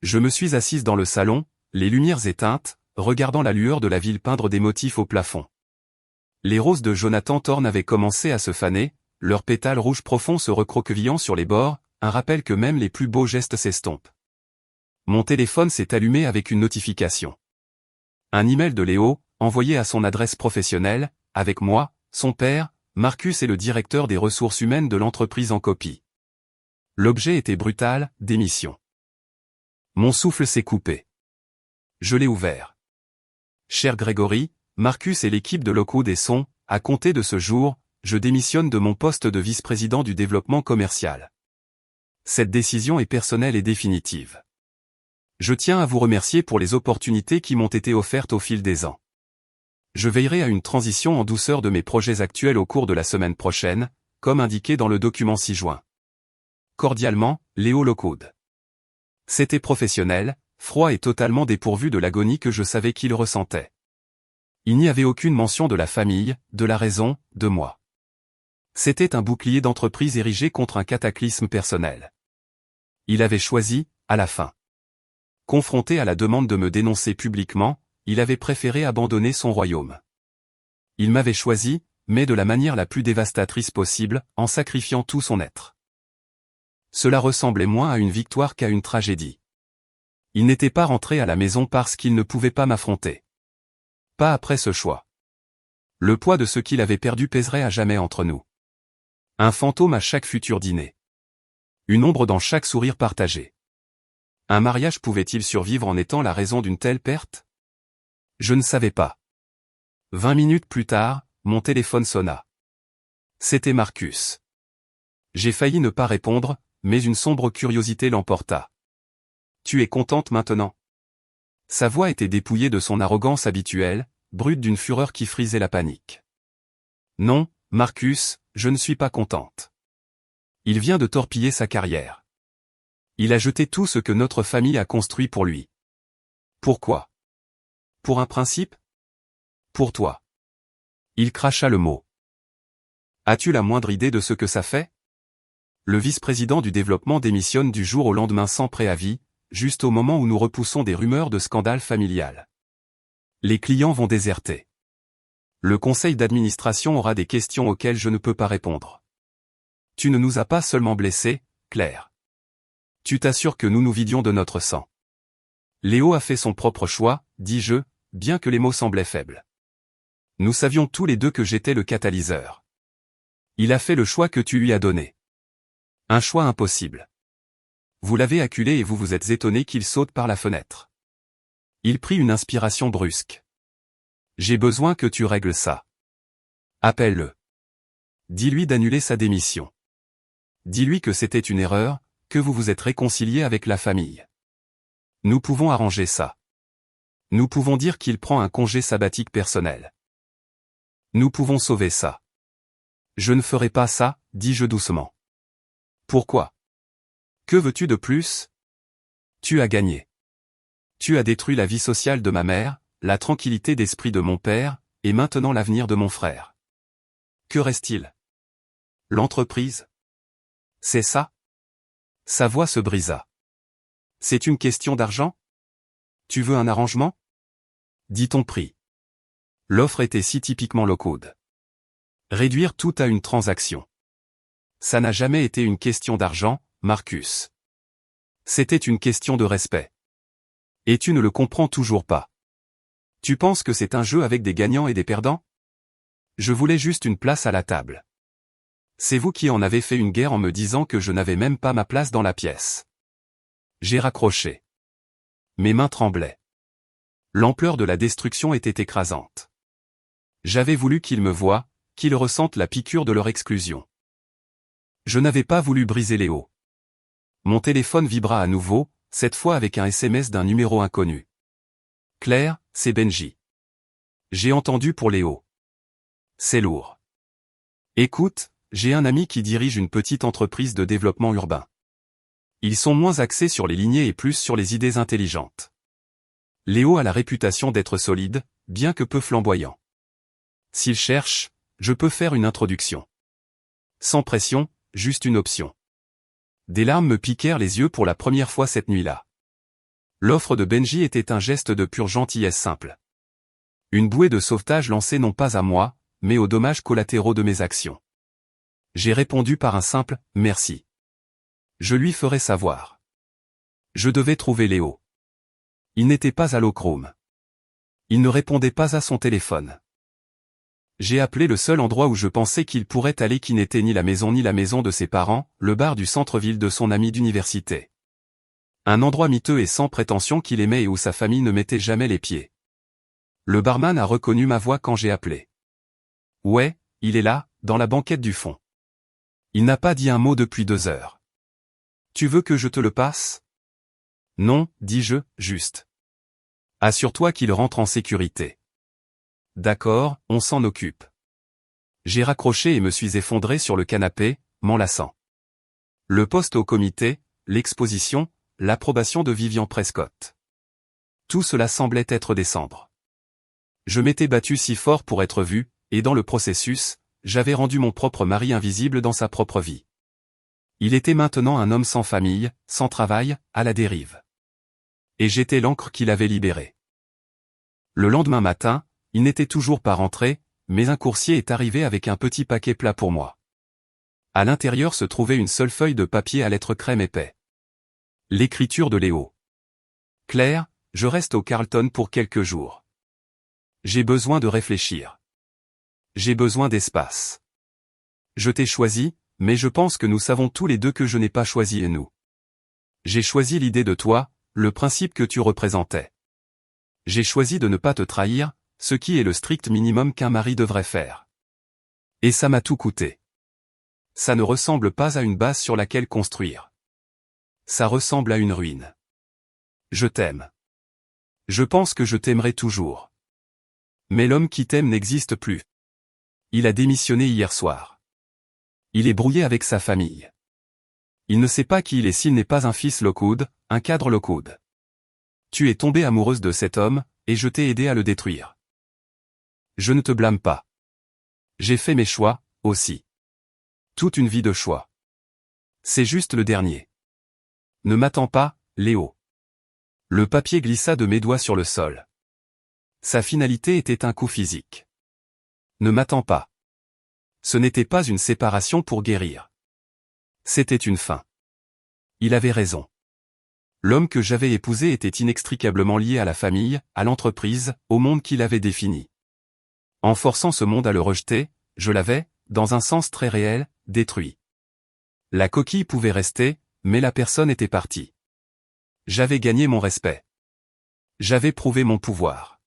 Je me suis assise dans le salon, les lumières éteintes, regardant la lueur de la ville peindre des motifs au plafond. Les roses de Jonathan Thorne avaient commencé à se faner, leurs pétales rouges profonds se recroquevillant sur les bords, un rappel que même les plus beaux gestes s'estompent. Mon téléphone s'est allumé avec une notification. Un email de Léo, envoyé à son adresse professionnelle, avec moi, son père, Marcus et le directeur des ressources humaines de l'entreprise en copie. L'objet était brutal, démission. Mon souffle s'est coupé. Je l'ai ouvert. Cher Grégory, Marcus et l'équipe de Lockwood et sont, à compter de ce jour, je démissionne de mon poste de vice-président du développement commercial. Cette décision est personnelle et définitive. Je tiens à vous remercier pour les opportunités qui m'ont été offertes au fil des ans. Je veillerai à une transition en douceur de mes projets actuels au cours de la semaine prochaine, comme indiqué dans le document ci-joint. Cordialement, Léo Lockwood. C'était professionnel, froid et totalement dépourvu de l'agonie que je savais qu'il ressentait. Il n'y avait aucune mention de la famille, de la raison, de moi. C'était un bouclier d'entreprise érigé contre un cataclysme personnel. Il avait choisi, à la fin. Confronté à la demande de me dénoncer publiquement, il avait préféré abandonner son royaume. Il m'avait choisi, mais de la manière la plus dévastatrice possible, en sacrifiant tout son être. Cela ressemblait moins à une victoire qu'à une tragédie. Il n'était pas rentré à la maison parce qu'il ne pouvait pas m'affronter. Pas après ce choix. Le poids de ce qu'il avait perdu pèserait à jamais entre nous. Un fantôme à chaque futur dîner. Une ombre dans chaque sourire partagé. Un mariage pouvait-il survivre en étant la raison d'une telle perte? Je ne savais pas. 20 minutes plus tard, mon téléphone sonna. C'était Marcus. J'ai failli ne pas répondre, mais une sombre curiosité l'emporta. Tu es contente maintenant? Sa voix était dépouillée de son arrogance habituelle, brute d'une fureur qui frisait la panique. Non, Marcus, je ne suis pas contente. Il vient de torpiller sa carrière. Il a jeté tout ce que notre famille a construit pour lui. Pourquoi? Pour un principe? Pour toi. Il cracha le mot. As-tu la moindre idée de ce que ça fait? Le vice-président du développement démissionne du jour au lendemain sans préavis, juste au moment où nous repoussons des rumeurs de scandale familial. Les clients vont déserter. Le conseil d'administration aura des questions auxquelles je ne peux pas répondre. Tu ne nous as pas seulement blessés, Claire. Tu t'assures que nous nous vidions de notre sang. Léo a fait son propre choix, dis-je, bien que les mots semblaient faibles. Nous savions tous les deux que j'étais le catalyseur. Il a fait le choix que tu lui as donné. Un choix impossible. Vous l'avez acculé et vous vous êtes étonné qu'il saute par la fenêtre. Il prit une inspiration brusque. J'ai besoin que tu règles ça. Appelle-le. Dis-lui d'annuler sa démission. Dis-lui que c'était une erreur, que vous vous êtes réconcilié avec la famille. Nous pouvons arranger ça. Nous pouvons dire qu'il prend un congé sabbatique personnel. Nous pouvons sauver ça. Je ne ferai pas ça, dis-je doucement. Pourquoi? Que veux-tu de plus? Tu as gagné. Tu as détruit la vie sociale de ma mère, la tranquillité d'esprit de mon père, et maintenant l'avenir de mon frère. Que reste-t-il? L'entreprise? C'est ça? Sa voix se brisa. C'est une question d'argent? Tu veux un arrangement? Dis ton prix. L'offre était si typiquement low-code. Réduire tout à une transaction. Ça n'a jamais été une question d'argent, Marcus. C'était une question de respect. Et tu ne le comprends toujours pas. Tu penses que c'est un jeu avec des gagnants et des perdants? Je voulais juste une place à la table. C'est vous qui en avez fait une guerre en me disant que je n'avais même pas ma place dans la pièce. J'ai raccroché. Mes mains tremblaient. L'ampleur de la destruction était écrasante. J'avais voulu qu'ils me voient, qu'ils ressentent la piqûre de leur exclusion. Je n'avais pas voulu briser Léo. Mon téléphone vibra à nouveau, cette fois avec un SMS d'un numéro inconnu. Claire, c'est Benji. J'ai entendu pour Léo. C'est lourd. Écoute, j'ai un ami qui dirige une petite entreprise de développement urbain. Ils sont moins axés sur les lignées et plus sur les idées intelligentes. Léo a la réputation d'être solide, bien que peu flamboyant. S'il cherche, je peux faire une introduction. Sans pression, juste une option. Des larmes me piquèrent les yeux pour la première fois cette nuit-là. L'offre de Benji était un geste de pure gentillesse simple. Une bouée de sauvetage lancée non pas à moi, mais aux dommages collatéraux de mes actions. J'ai répondu par un simple « merci ». Je lui ferai savoir. Je devais trouver Léo. Il n'était pas à l'Ochrome. Il ne répondait pas à son téléphone. J'ai appelé le seul endroit où je pensais qu'il pourrait aller qui n'était ni la maison de ses parents, le bar du centre-ville de son ami d'université. Un endroit miteux et sans prétention qu'il aimait et où sa famille ne mettait jamais les pieds. Le barman a reconnu ma voix quand j'ai appelé. Ouais, il est là, dans la banquette du fond. Il n'a pas dit un mot depuis 2 heures. Tu veux que je te le passe? Non, dis-je, juste. Assure-toi qu'il rentre en sécurité. D'accord, on s'en occupe. J'ai raccroché et me suis effondré sur le canapé, m'enlaçant. Le poste au comité, l'exposition, l'approbation de Vivian Prescott. Tout cela semblait être des cendres. Je m'étais battu si fort pour être vu, et dans le processus, j'avais rendu mon propre mari invisible dans sa propre vie. Il était maintenant un homme sans famille, sans travail, à la dérive. Et j'étais l'encre qu'il avait libérée. Le lendemain matin, il n'était toujours pas rentré, mais un coursier est arrivé avec un petit paquet plat pour moi. À l'intérieur se trouvait une seule feuille de papier à lettres crème épais. L'écriture de Léo. Claire, je reste au Carlton pour quelques jours. J'ai besoin de réfléchir. J'ai besoin d'espace. Je t'ai choisi, mais je pense que nous savons tous les deux que je n'ai pas choisi et nous. J'ai choisi l'idée de toi, le principe que tu représentais. J'ai choisi de ne pas te trahir, ce qui est le strict minimum qu'un mari devrait faire. Et ça m'a tout coûté. Ça ne ressemble pas à une base sur laquelle construire. Ça ressemble à une ruine. Je t'aime. Je pense que je t'aimerai toujours. Mais l'homme qui t'aime n'existe plus. Il a démissionné hier soir. Il est brouillé avec sa famille. Il ne sait pas qui il est s'il n'est pas un fils Lockwood, un cadre Lockwood. Tu es tombée amoureuse de cet homme, et je t'ai aidé à le détruire. Je ne te blâme pas. J'ai fait mes choix, aussi. Toute une vie de choix. C'est juste le dernier. Ne m'attends pas, Léo. Le papier glissa de mes doigts sur le sol. Sa finalité était un coup physique. Ne m'attends pas. Ce n'était pas une séparation pour guérir. C'était une fin. Il avait raison. L'homme que j'avais épousé était inextricablement lié à la famille, à l'entreprise, au monde qu'il avait défini. En forçant ce monde à le rejeter, je l'avais, dans un sens très réel, détruit. La coquille pouvait rester, mais la personne était partie. J'avais gagné mon respect. J'avais prouvé mon pouvoir.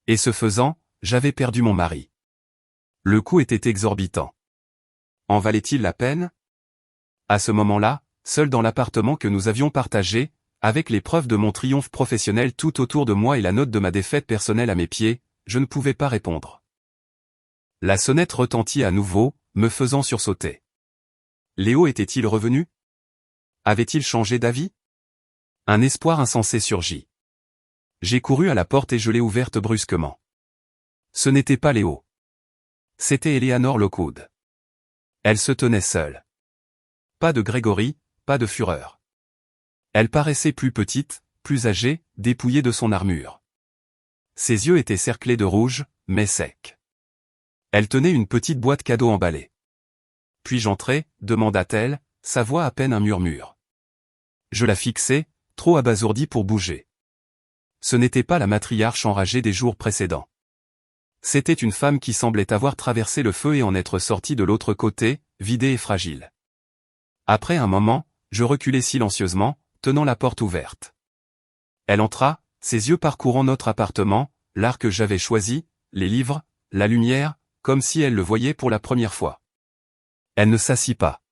Et ce faisant, j'avais perdu mon mari. Le coût était exorbitant. En valait-il la peine? À ce moment-là, seul dans l'appartement que nous avions partagé, avec les preuves de mon triomphe professionnel tout autour de moi et la note de ma défaite personnelle à mes pieds, je ne pouvais pas répondre. La sonnette retentit à nouveau, me faisant sursauter. Léo était-il revenu? Avait-il changé d'avis? Un espoir insensé surgit. J'ai couru à la porte et je l'ai ouverte brusquement. Ce n'était pas Léo. C'était Eleanor Lockwood. Elle se tenait seule. Pas de Gregory, pas de fureur. Elle paraissait plus petite, plus âgée, dépouillée de son armure. Ses yeux étaient cerclés de rouge, mais secs. Elle tenait une petite boîte cadeau emballée. Puis-je entrer, demanda-t-elle, sa voix à peine un murmure. Je la fixai, trop abasourdie pour bouger. Ce n'était pas la matriarche enragée des jours précédents. C'était une femme qui semblait avoir traversé le feu et en être sortie de l'autre côté, vidée et fragile. Après un moment, je reculai silencieusement, tenant la porte ouverte. Elle entra, ses yeux parcourant notre appartement, l'art que j'avais choisi, les livres, la lumière, comme si elle le voyait pour la première fois. Elle ne s'assit pas.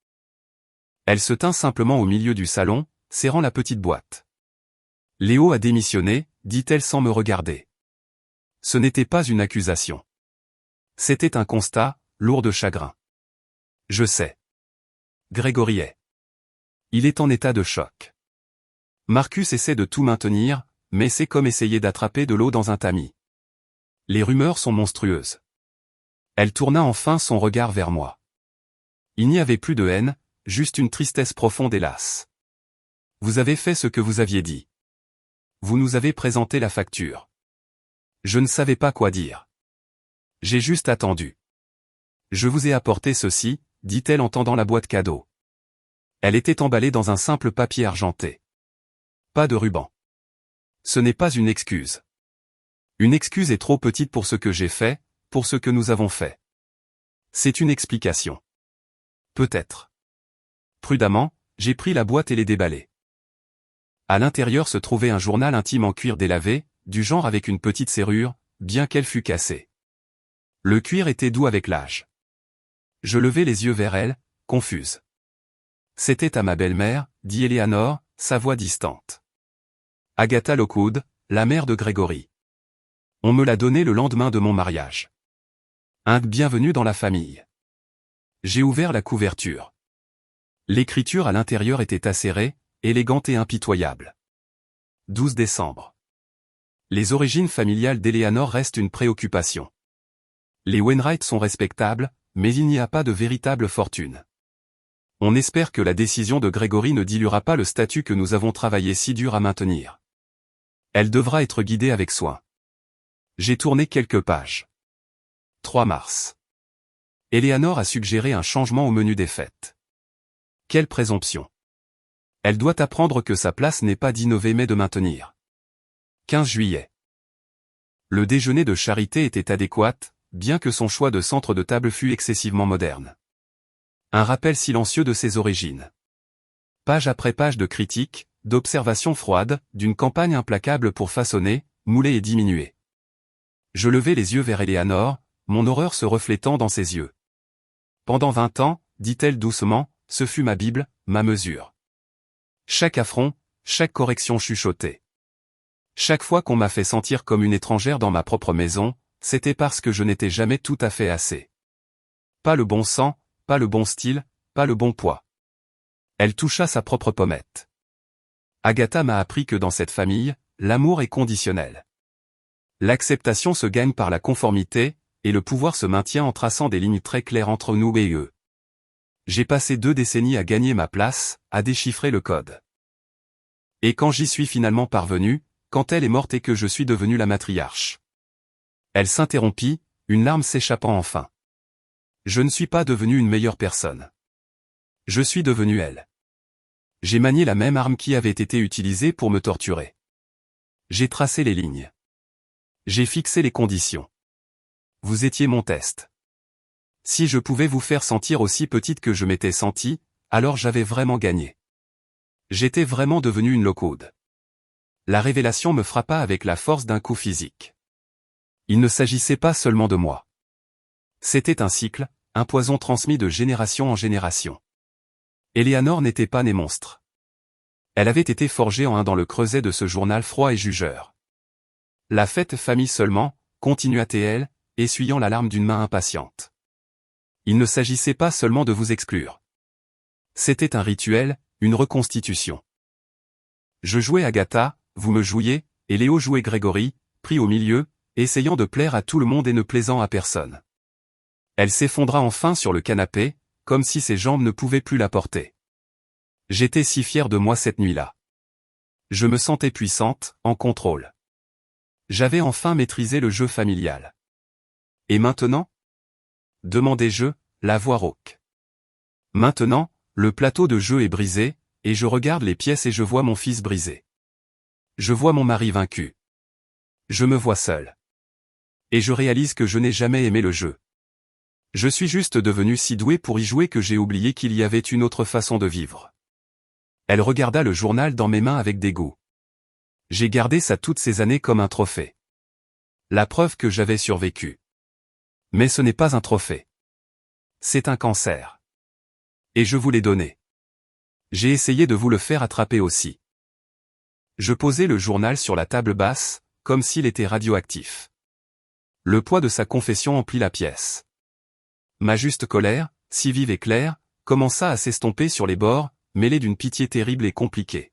Elle se tint simplement au milieu du salon, serrant la petite boîte. Léo a démissionné, dit-elle sans me regarder. Ce n'était pas une accusation. C'était un constat, lourd de chagrin. Je sais. Grégory est. Il est en état de choc. Marcus essaie de tout maintenir, mais c'est comme essayer d'attraper de l'eau dans un tamis. Les rumeurs sont monstrueuses. Elle tourna enfin son regard vers moi. Il n'y avait plus de haine, juste une tristesse profonde et lasse. Vous avez fait ce que vous aviez dit. Vous nous avez présenté la facture. Je ne savais pas quoi dire. J'ai juste attendu. Je vous ai apporté ceci, dit-elle en tendant la boîte cadeau. Elle était emballée dans un simple papier argenté. Pas de ruban. Ce n'est pas une excuse. Une excuse est trop petite pour ce que j'ai fait, pour ce que nous avons fait. C'est une explication. Peut-être. Prudemment, j'ai pris la boîte et l'ai déballée. À l'intérieur se trouvait un journal intime en cuir délavé, du genre avec une petite serrure, bien qu'elle fût cassée. Le cuir était doux avec l'âge. Je levai les yeux vers elle, confuse. C'était à ma belle-mère, dit Eleanor, sa voix distante. Agatha Lockwood, la mère de Gregory. On me l'a donné le lendemain de mon mariage. Un bienvenue dans la famille. J'ai ouvert la couverture. L'écriture à l'intérieur était acérée, élégante et impitoyable. 12 décembre. Les origines familiales d'Eleanor restent une préoccupation. Les Wainwright sont respectables, mais il n'y a pas de véritable fortune. On espère que la décision de Gregory ne diluera pas le statut que nous avons travaillé si dur à maintenir. Elle devra être guidée avec soin. J'ai tourné quelques pages. 3 mars. Eleanor a suggéré un changement au menu des fêtes. Quelle présomption. Elle doit apprendre que sa place n'est pas d'innover mais de maintenir. 15 juillet. Le déjeuner de charité était adéquat, bien que son choix de centre de table fût excessivement moderne. Un rappel silencieux de ses origines. Page après page de critiques, d'observations froides, d'une campagne implacable pour façonner, mouler et diminuer. Je levai les yeux vers Eleanor, mon horreur se reflétant dans ses yeux. Pendant 20 ans, dit-elle doucement, ce fut ma Bible, ma mesure. Chaque affront, chaque correction chuchotée. Chaque fois qu'on m'a fait sentir comme une étrangère dans ma propre maison, c'était parce que je n'étais jamais tout à fait assez. Pas le bon sang, pas le bon style, pas le bon poids. Elle toucha sa propre pommette. Agatha m'a appris que dans cette famille, l'amour est conditionnel. L'acceptation se gagne par la conformité, et le pouvoir se maintient en traçant des lignes très claires entre nous et eux. J'ai passé 2 décennies à gagner ma place, à déchiffrer le code. Et quand j'y suis finalement parvenu, quand elle est morte et que je suis devenu la matriarche. Elle s'interrompit, une larme s'échappant enfin. Je ne suis pas devenu une meilleure personne. Je suis devenu elle. J'ai manié la même arme qui avait été utilisée pour me torturer. J'ai tracé les lignes. J'ai fixé les conditions. Vous étiez mon test. Si je pouvais vous faire sentir aussi petite que je m'étais sentie, alors j'avais vraiment gagné. J'étais vraiment devenu une low-code. La révélation me frappa avec la force d'un coup physique. Il ne s'agissait pas seulement de moi. C'était un cycle, un poison transmis de génération en génération. Eleanor n'était pas née monstre. Elle avait été forgée en un dans le creuset de ce journal froid et jugeur. La fête famille seulement, continua-t-elle, essuyant la larme d'une main impatiente. Il ne s'agissait pas seulement de vous exclure. C'était un rituel, une reconstitution. Je jouais Agatha, vous me jouiez, et Léo jouait Gregory, pris au milieu, essayant de plaire à tout le monde et ne plaisant à personne. Elle s'effondra enfin sur le canapé, comme si ses jambes ne pouvaient plus la porter. J'étais si fier de moi cette nuit-là. Je me sentais puissante, en contrôle. J'avais enfin maîtrisé le jeu familial. Et maintenant ? Demandai-je, la voix rauque. Maintenant, le plateau de jeu est brisé, et je regarde les pièces et je vois mon fils brisé. Je vois mon mari vaincu. Je me vois seul. Et je réalise que je n'ai jamais aimé le jeu. Je suis juste devenu si doué pour y jouer que j'ai oublié qu'il y avait une autre façon de vivre. Elle regarda le journal dans mes mains avec dégoût. J'ai gardé ça toutes ces années comme un trophée. La preuve que j'avais survécu. Mais ce n'est pas un trophée. C'est un cancer. Et je vous l'ai donné. J'ai essayé de vous le faire attraper aussi. Je posai le journal sur la table basse, comme s'il était radioactif. Le poids de sa confession emplit la pièce. Ma juste colère, si vive et claire, commença à s'estomper sur les bords, mêlée d'une pitié terrible et compliquée.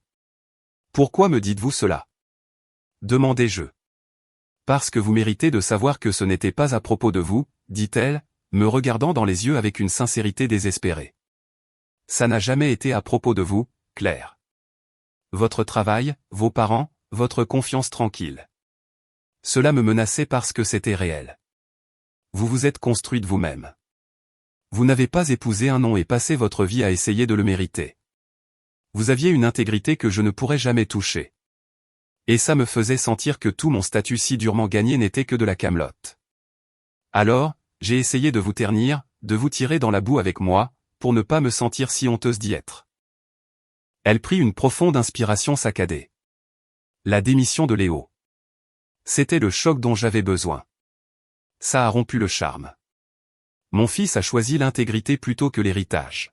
Pourquoi me dites-vous cela ? Demandai-je. Parce que vous méritez de savoir que ce n'était pas à propos de vous, dit-elle, me regardant dans les yeux avec une sincérité désespérée. Ça n'a jamais été à propos de vous, Claire. Votre travail, vos parents, votre confiance tranquille. Cela me menaçait parce que c'était réel. Vous vous êtes construite vous-même. Vous n'avez pas épousé un nom et passé votre vie à essayer de le mériter. Vous aviez une intégrité que je ne pourrais jamais toucher. Et ça me faisait sentir que tout mon statut si durement gagné n'était que de la camelote. Alors, j'ai essayé de vous ternir, de vous tirer dans la boue avec moi, pour ne pas me sentir si honteuse d'y être. Elle prit une profonde inspiration saccadée. La démission de Léo. C'était le choc dont j'avais besoin. Ça a rompu le charme. Mon fils a choisi l'intégrité plutôt que l'héritage.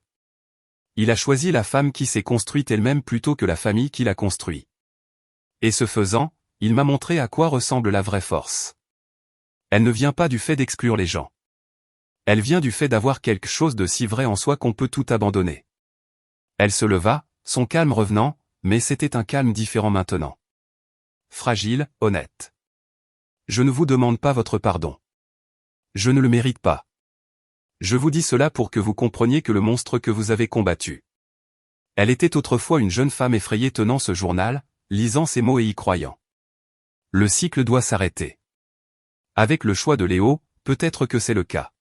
Il a choisi la femme qui s'est construite elle-même plutôt que la famille qui l'a construit. Et ce faisant, il m'a montré à quoi ressemble la vraie force. Elle ne vient pas du fait d'exclure les gens. Elle vient du fait d'avoir quelque chose de si vrai en soi qu'on peut tout abandonner. Elle se leva, son calme revenant, mais c'était un calme différent maintenant. Fragile, honnête. Je ne vous demande pas votre pardon. Je ne le mérite pas. Je vous dis cela pour que vous compreniez que le monstre que vous avez combattu. Elle était autrefois une jeune femme effrayée tenant ce journal, lisant ces mots et y croyant. Le cycle doit s'arrêter. Avec le choix de Léo, peut-être que c'est le cas.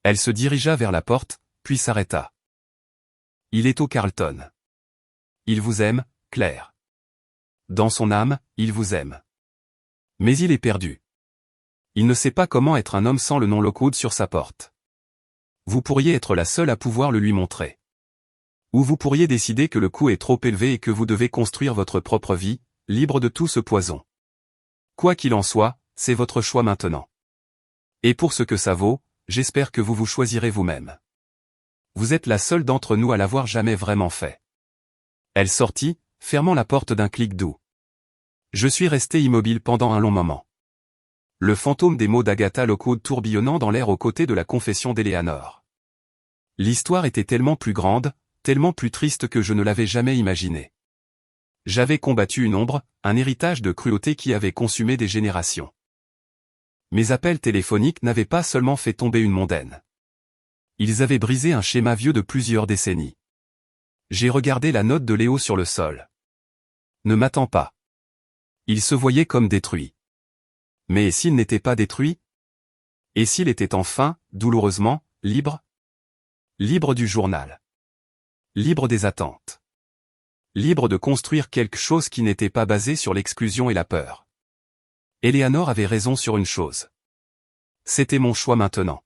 Elle se dirigea vers la porte, puis s'arrêta. Il est au Carlton. Il vous aime, Claire. Dans son âme, il vous aime. Mais il est perdu. Il ne sait pas comment être un homme sans le nom Lockwood sur sa porte. Vous pourriez être la seule à pouvoir le lui montrer. Ou vous pourriez décider que le coût est trop élevé et que vous devez construire votre propre vie, libre de tout ce poison. Quoi qu'il en soit, c'est votre choix maintenant. Et pour ce que ça vaut, j'espère que vous vous choisirez vous-même. Vous êtes la seule d'entre nous à l'avoir jamais vraiment fait. Elle sortit, fermant la porte d'un clic doux. Je suis resté immobile pendant un long moment. Le fantôme des mots d'Agatha Lockwood tourbillonnant dans l'air aux côtés de la confession d'Eleanor. L'histoire était tellement plus grande, tellement plus triste que je ne l'avais jamais imaginé. J'avais combattu une ombre, un héritage de cruauté qui avait consumé des générations. Mes appels téléphoniques n'avaient pas seulement fait tomber une mondaine. Ils avaient brisé un schéma vieux de plusieurs décennies. J'ai regardé la note de Léo sur le sol. Ne m'attends pas. Il se voyait comme détruit. Mais s'il n'était pas détruit? Et s'il était enfin, douloureusement, libre? Libre du journal. Libre des attentes. Libre de construire quelque chose qui n'était pas basé sur l'exclusion et la peur. Eleanor avait raison sur une chose. C'était mon choix maintenant.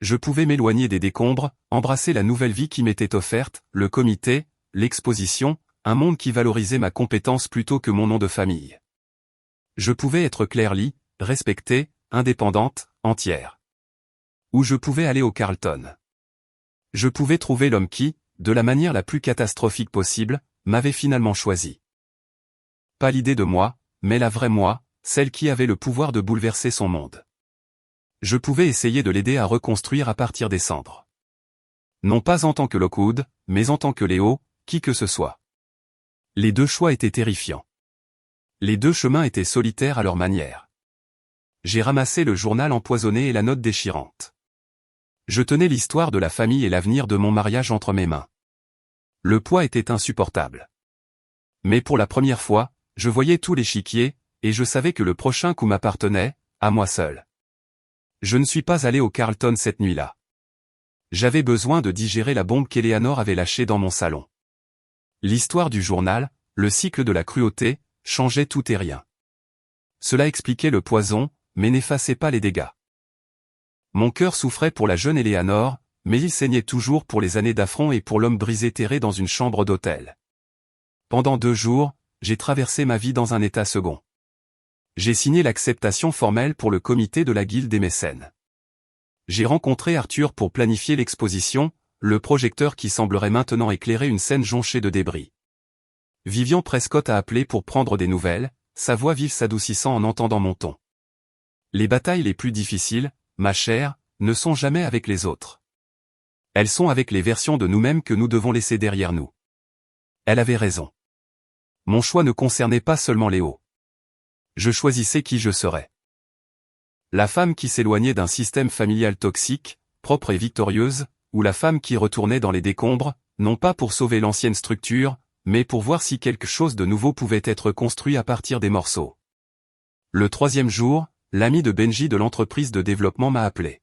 Je pouvais m'éloigner des décombres, embrasser la nouvelle vie qui m'était offerte, le comité, l'exposition, un monde qui valorisait ma compétence plutôt que mon nom de famille. Je pouvais être Claire Lee, respectée, indépendante, entière. Ou je pouvais aller au Carlton. Je pouvais trouver l'homme qui, de la manière la plus catastrophique possible, m'avait finalement choisi. Pas l'idée de moi, mais la vraie moi, celle qui avait le pouvoir de bouleverser son monde. Je pouvais essayer de l'aider à reconstruire à partir des cendres. Non pas en tant que Lockwood, mais en tant que Léo, qui que ce soit. Les deux choix étaient terrifiants. Les deux chemins étaient solitaires à leur manière. J'ai ramassé le journal empoisonné et la note déchirante. Je tenais l'histoire de la famille et l'avenir de mon mariage entre mes mains. Le poids était insupportable. Mais pour la première fois, je voyais tout l'échiquier, et je savais que le prochain coup m'appartenait, à moi seul. Je ne suis pas allé au Carlton cette nuit-là. J'avais besoin de digérer la bombe qu'Eleanor avait lâchée dans mon salon. L'histoire du journal, le cycle de la cruauté, changeait tout et rien. Cela expliquait le poison, mais n'effaçait pas les dégâts. Mon cœur souffrait pour la jeune Eleanor, mais il saignait toujours pour les années d'affront et pour l'homme brisé terré dans une chambre d'hôtel. Pendant 2 jours, j'ai traversé ma vie dans un état second. J'ai signé l'acceptation formelle pour le comité de la Guilde des mécènes. J'ai rencontré Arthur pour planifier l'exposition, le projecteur qui semblerait maintenant éclairer une scène jonchée de débris. Vivian Prescott a appelé pour prendre des nouvelles, sa voix vive s'adoucissant en entendant mon ton. Les batailles les plus difficiles, ma chère, ne sont jamais avec les autres. Elles sont avec les versions de nous-mêmes que nous devons laisser derrière nous. Elle avait raison. Mon choix ne concernait pas seulement Léo. Je choisissais qui je serais. La femme qui s'éloignait d'un système familial toxique, propre et victorieuse, ou la femme qui retournait dans les décombres, non pas pour sauver l'ancienne structure, mais pour voir si quelque chose de nouveau pouvait être construit à partir des morceaux. Le 3e jour, l'ami de Benji de l'entreprise de développement m'a appelé.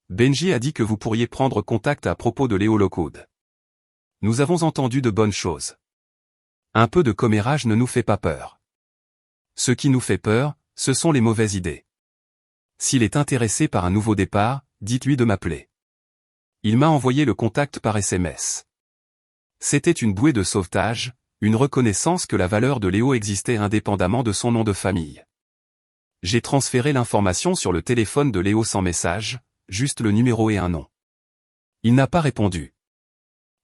Benji a dit que vous pourriez prendre contact à propos de Léo Lockwood. Nous avons entendu de bonnes choses. Un peu de commérage ne nous fait pas peur. Ce qui nous fait peur, ce sont les mauvaises idées. S'il est intéressé par un nouveau départ, dites-lui de m'appeler. Il m'a envoyé le contact par SMS. C'était une bouée de sauvetage, une reconnaissance que la valeur de Léo existait indépendamment de son nom de famille. J'ai transféré l'information sur le téléphone de Léo sans message, juste le numéro et un nom. Il n'a pas répondu.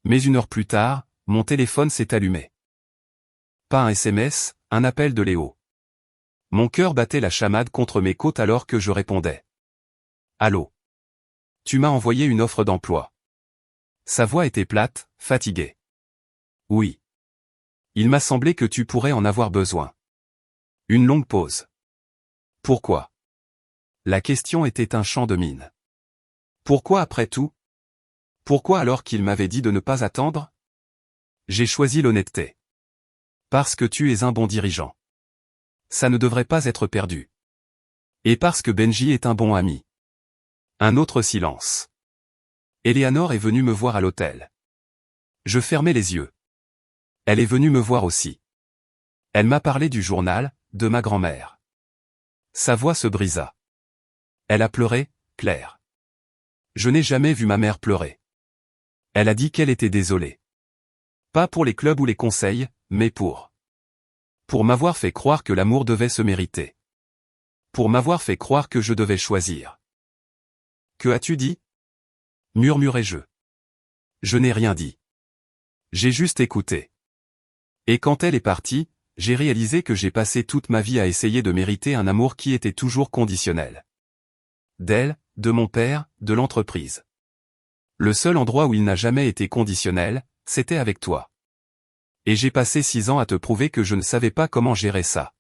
Mais 1 heure plus tard, mon téléphone s'est allumé. Pas un SMS, un appel de Léo. Mon cœur battait la chamade contre mes côtes alors que je répondais. Allô. Tu m'as envoyé une offre d'emploi. Sa voix était plate, fatiguée. Oui. Il m'a semblé que tu pourrais en avoir besoin. Une longue pause. Pourquoi? La question était un chant de mine. Pourquoi après tout? Pourquoi alors qu'il m'avait dit de ne pas attendre? J'ai choisi l'honnêteté. Parce que tu es un bon dirigeant. Ça ne devrait pas être perdu. Et parce que Benji est un bon ami. Un autre silence. Eleanor est venue me voir à l'hôtel. Je fermais les yeux. Elle est venue me voir aussi. Elle m'a parlé du journal, de ma grand-mère. Sa voix se brisa. Elle a pleuré, Claire. Je n'ai jamais vu ma mère pleurer. Elle a dit qu'elle était désolée. Pas pour les clubs ou les conseils, mais pour m'avoir fait croire que l'amour devait se mériter. Pour m'avoir fait croire que je devais choisir. Que as-tu dit? Murmurai-je. Je n'ai rien dit. J'ai juste écouté. Et quand elle est partie, j'ai réalisé que j'ai passé toute ma vie à essayer de mériter un amour qui était toujours conditionnel. D'elle, de mon père, de l'entreprise. Le seul endroit où il n'a jamais été conditionnel, c'était avec toi. Et j'ai passé 6 ans à te prouver que je ne savais pas comment gérer ça.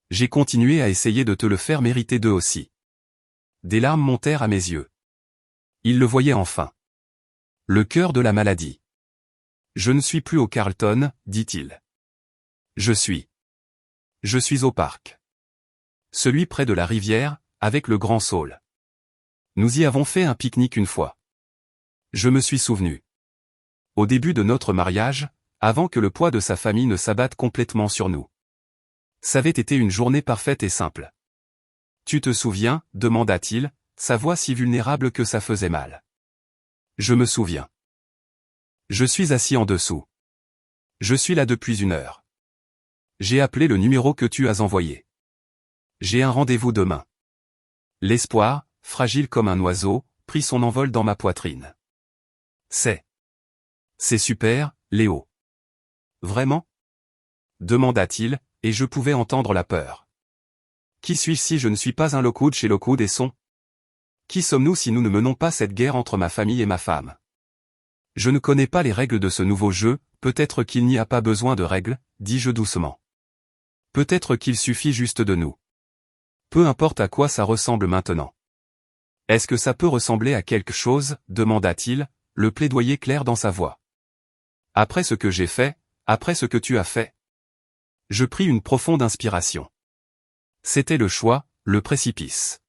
J'ai continué à essayer de te le faire mériter d'eux aussi. Des larmes montèrent à mes yeux. Il le voyait enfin. Le cœur de la maladie. Je ne suis plus au Carlton, dit-il. Je suis au parc. Celui près de la rivière, avec le grand saule. Nous y avons fait un pique-nique une fois. Je me suis souvenu. Au début de notre mariage, avant que le poids de sa famille ne s'abatte complètement sur nous. Ça avait été une journée parfaite et simple. Tu te souviens, demanda-t-il, sa voix si vulnérable que ça faisait mal. Je me souviens. Je suis assis en dessous. Je suis là depuis 1 heure. J'ai appelé le numéro que tu as envoyé. J'ai un rendez-vous demain. L'espoir, fragile comme un oiseau, prit son envol dans ma poitrine. C'est super, Léo. Vraiment? Demanda-t-il, et je pouvais entendre la peur. Qui suis-je si je ne suis pas un Lockwood chez Lockwood et Son? Qui sommes-nous si nous ne menons pas cette guerre entre ma famille et ma femme? Je ne connais pas les règles de ce nouveau jeu, peut-être qu'il n'y a pas besoin de règles, dis-je doucement. Peut-être qu'il suffit juste de nous. Peu importe à quoi ça ressemble maintenant. Est-ce que ça peut ressembler à quelque chose, demanda-t-il, le plaidoyer clair dans sa voix. Après ce que j'ai fait, après ce que tu as fait. Je pris une profonde inspiration. C'était le choix, le précipice.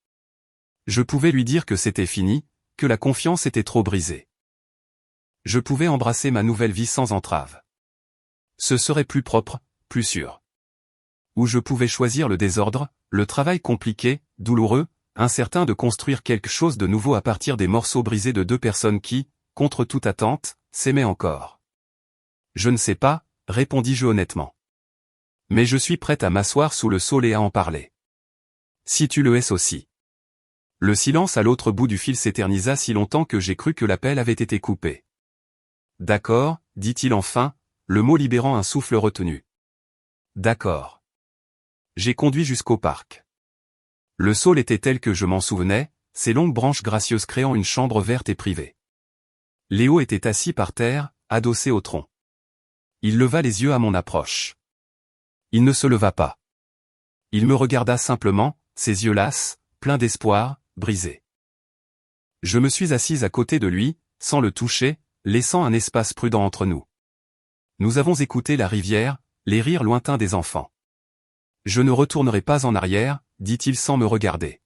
Je pouvais lui dire que c'était fini, que la confiance était trop brisée. Je pouvais embrasser ma nouvelle vie sans entrave. Ce serait plus propre, plus sûr. Ou je pouvais choisir le désordre, le travail compliqué, douloureux, incertain de construire quelque chose de nouveau à partir des morceaux brisés de 2 personnes qui, contre toute attente, s'aimaient encore. Je ne sais pas, répondis-je honnêtement. Mais je suis prête à m'asseoir sous le saule et à en parler. Si tu le es aussi. Le silence à l'autre bout du fil s'éternisa si longtemps que j'ai cru que l'appel avait été coupé. D'accord, dit-il enfin, le mot libérant un souffle retenu. D'accord. J'ai conduit jusqu'au parc. Le saule était tel que je m'en souvenais, ses longues branches gracieuses créant une chambre verte et privée. Léo était assis par terre, adossé au tronc. Il leva les yeux à mon approche. Il ne se leva pas. Il me regarda simplement, ses yeux lasses, pleins d'espoir, brisés. Je me suis assise à côté de lui, sans le toucher, laissant un espace prudent entre nous. Nous avons écouté la rivière, les rires lointains des enfants. Je ne retournerai pas en arrière, dit-il sans me regarder.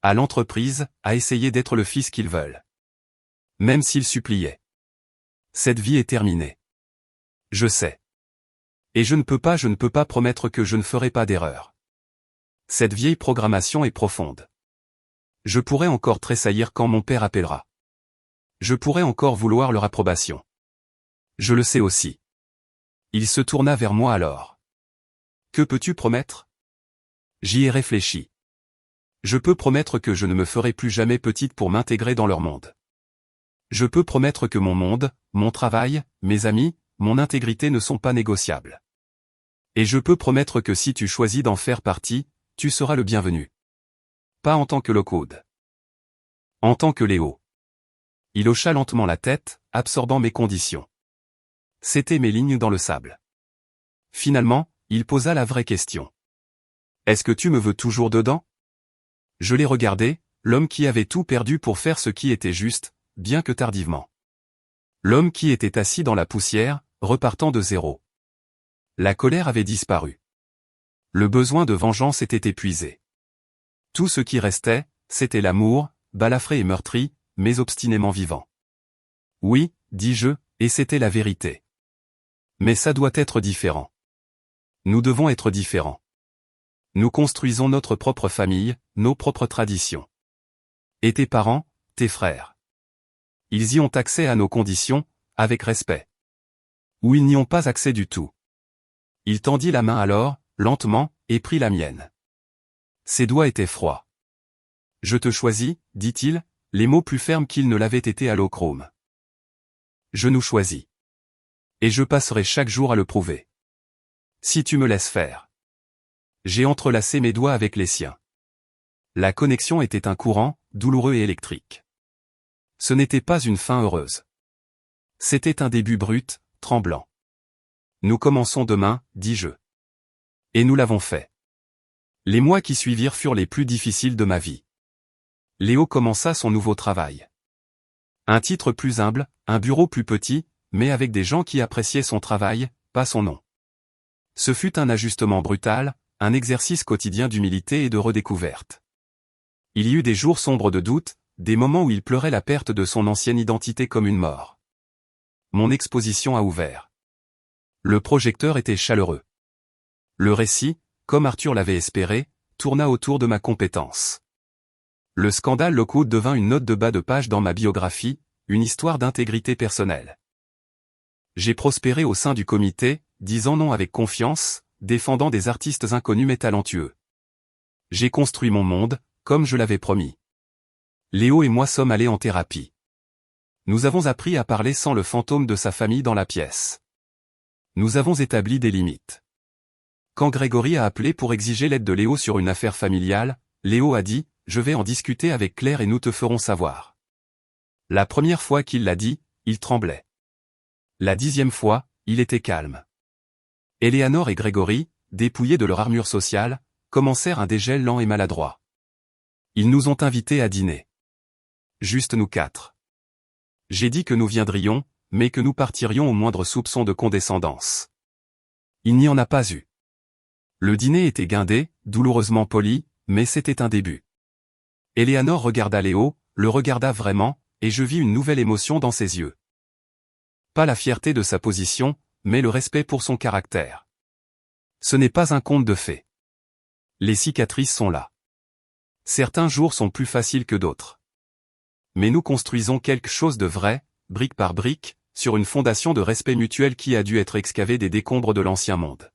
À l'entreprise, à essayer d'être le fils qu'ils veulent. Même s'ils suppliaient. Cette vie est terminée. Je sais. Et je ne peux pas promettre que je ne ferai pas d'erreur. Cette vieille programmation est profonde. Je pourrais encore tressaillir quand mon père appellera. Je pourrais encore vouloir leur approbation. Je le sais aussi. Il se tourna vers moi alors. Que peux-tu promettre? J'y ai réfléchi. Je peux promettre que je ne me ferai plus jamais petite pour m'intégrer dans leur monde. Je peux promettre que mon monde, mon travail, mes amis, mon intégrité ne sont pas négociables. Et je peux promettre que si tu choisis d'en faire partie, tu seras le bienvenu. Pas en tant que Lockwood. En tant que Léo. Il hocha lentement la tête, absorbant mes conditions. C'étaient mes lignes dans le sable. Finalement, il posa la vraie question. Est-ce que tu me veux toujours dedans? Je l'ai regardé, l'homme qui avait tout perdu pour faire ce qui était juste, bien que tardivement. L'homme qui était assis dans la poussière, repartant de zéro. La colère avait disparu. Le besoin de vengeance était épuisé. Tout ce qui restait, c'était l'amour, balafré et meurtri, mais obstinément vivant. Oui, dis-je, et c'était la vérité. Mais ça doit être différent. Nous devons être différents. Nous construisons notre propre famille, nos propres traditions. Et tes parents, tes frères. Ils y ont accès à nos conditions, avec respect. Ou ils n'y ont pas accès du tout. Il tendit la main alors, lentement, et prit la mienne. Ses doigts étaient froids. Je te choisis, dit-il, les mots plus fermes qu'ils ne l'avaient été à l'ochrome. Je nous choisis. Et je passerai chaque jour à le prouver. Si tu me laisses faire. J'ai entrelacé mes doigts avec les siens. La connexion était un courant, douloureux et électrique. Ce n'était pas une fin heureuse. C'était un début brut, tremblant. Nous commençons demain, dis-je. Et nous l'avons fait. Les mois qui suivirent furent les plus difficiles de ma vie. Léo commença son nouveau travail. Un titre plus humble, un bureau plus petit, mais avec des gens qui appréciaient son travail, pas son nom. Ce fut un ajustement brutal, un exercice quotidien d'humilité et de redécouverte. Il y eut des jours sombres de doute, des moments où il pleurait la perte de son ancienne identité comme une mort. Mon exposition a ouvert. Le projecteur était chaleureux. Le récit, comme Arthur l'avait espéré, tourna autour de ma compétence. Le scandale Lockwood devint une note de bas de page dans ma biographie, une histoire d'intégrité personnelle. J'ai prospéré au sein du comité, disant non avec confiance, défendant des artistes inconnus mais talentueux. J'ai construit mon monde, comme je l'avais promis. Léo et moi sommes allés en thérapie. Nous avons appris à parler sans le fantôme de sa famille dans la pièce. Nous avons établi des limites. Quand Grégory a appelé pour exiger l'aide de Léo sur une affaire familiale, Léo a dit « Je vais en discuter avec Claire et nous te ferons savoir ». La première fois qu'il l'a dit, il tremblait. La 10e fois, il était calme. Éléanore et Grégory, dépouillés de leur armure sociale, commencèrent un dégel lent et maladroit. Ils nous ont invités à dîner. Juste nous 4. J'ai dit que nous viendrions, mais que nous partirions au moindre soupçon de condescendance. Il n'y en a pas eu. Le dîner était guindé, douloureusement poli, mais c'était un début. Éléanore regarda Léo, le regarda vraiment, et je vis une nouvelle émotion dans ses yeux. Pas la fierté de sa position, mais le respect pour son caractère. Ce n'est pas un conte de fées. Les cicatrices sont là. Certains jours sont plus faciles que d'autres. Mais nous construisons quelque chose de vrai, brique par brique, sur une fondation de respect mutuel qui a dû être excavée des décombres de l'ancien monde.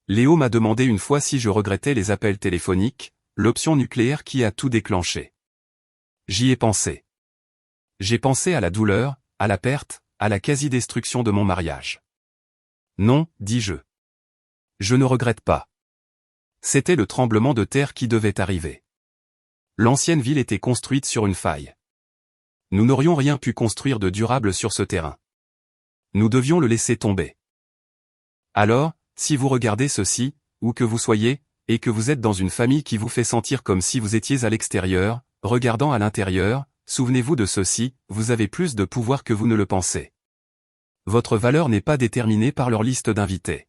Léo m'a demandé une fois si je regrettais les appels téléphoniques, l'option nucléaire qui a tout déclenché. J'y ai pensé. J'ai pensé à la douleur, à la perte, à la quasi-destruction de mon mariage. Non, dis-je. Je ne regrette pas. C'était le tremblement de terre qui devait arriver. L'ancienne ville était construite sur une faille. Nous n'aurions rien pu construire de durable sur ce terrain. Nous devions le laisser tomber. Alors, si vous regardez ceci, où que vous soyez, et que vous êtes dans une famille qui vous fait sentir comme si vous étiez à l'extérieur, regardant à l'intérieur, souvenez-vous de ceci, vous avez plus de pouvoir que vous ne le pensez. Votre valeur n'est pas déterminée par leur liste d'invités.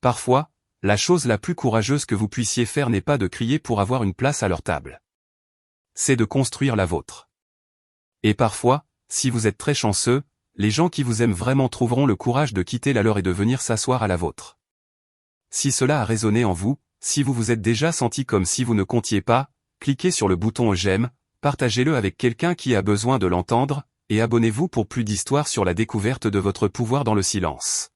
Parfois, la chose la plus courageuse que vous puissiez faire n'est pas de crier pour avoir une place à leur table. C'est de construire la vôtre. Et parfois, si vous êtes très chanceux, les gens qui vous aiment vraiment trouveront le courage de quitter la leur et de venir s'asseoir à la vôtre. Si cela a résonné en vous, si vous vous êtes déjà senti comme si vous ne comptiez pas, cliquez sur le bouton j'aime, partagez-le avec quelqu'un qui a besoin de l'entendre, et abonnez-vous pour plus d'histoires sur la découverte de votre pouvoir dans le silence.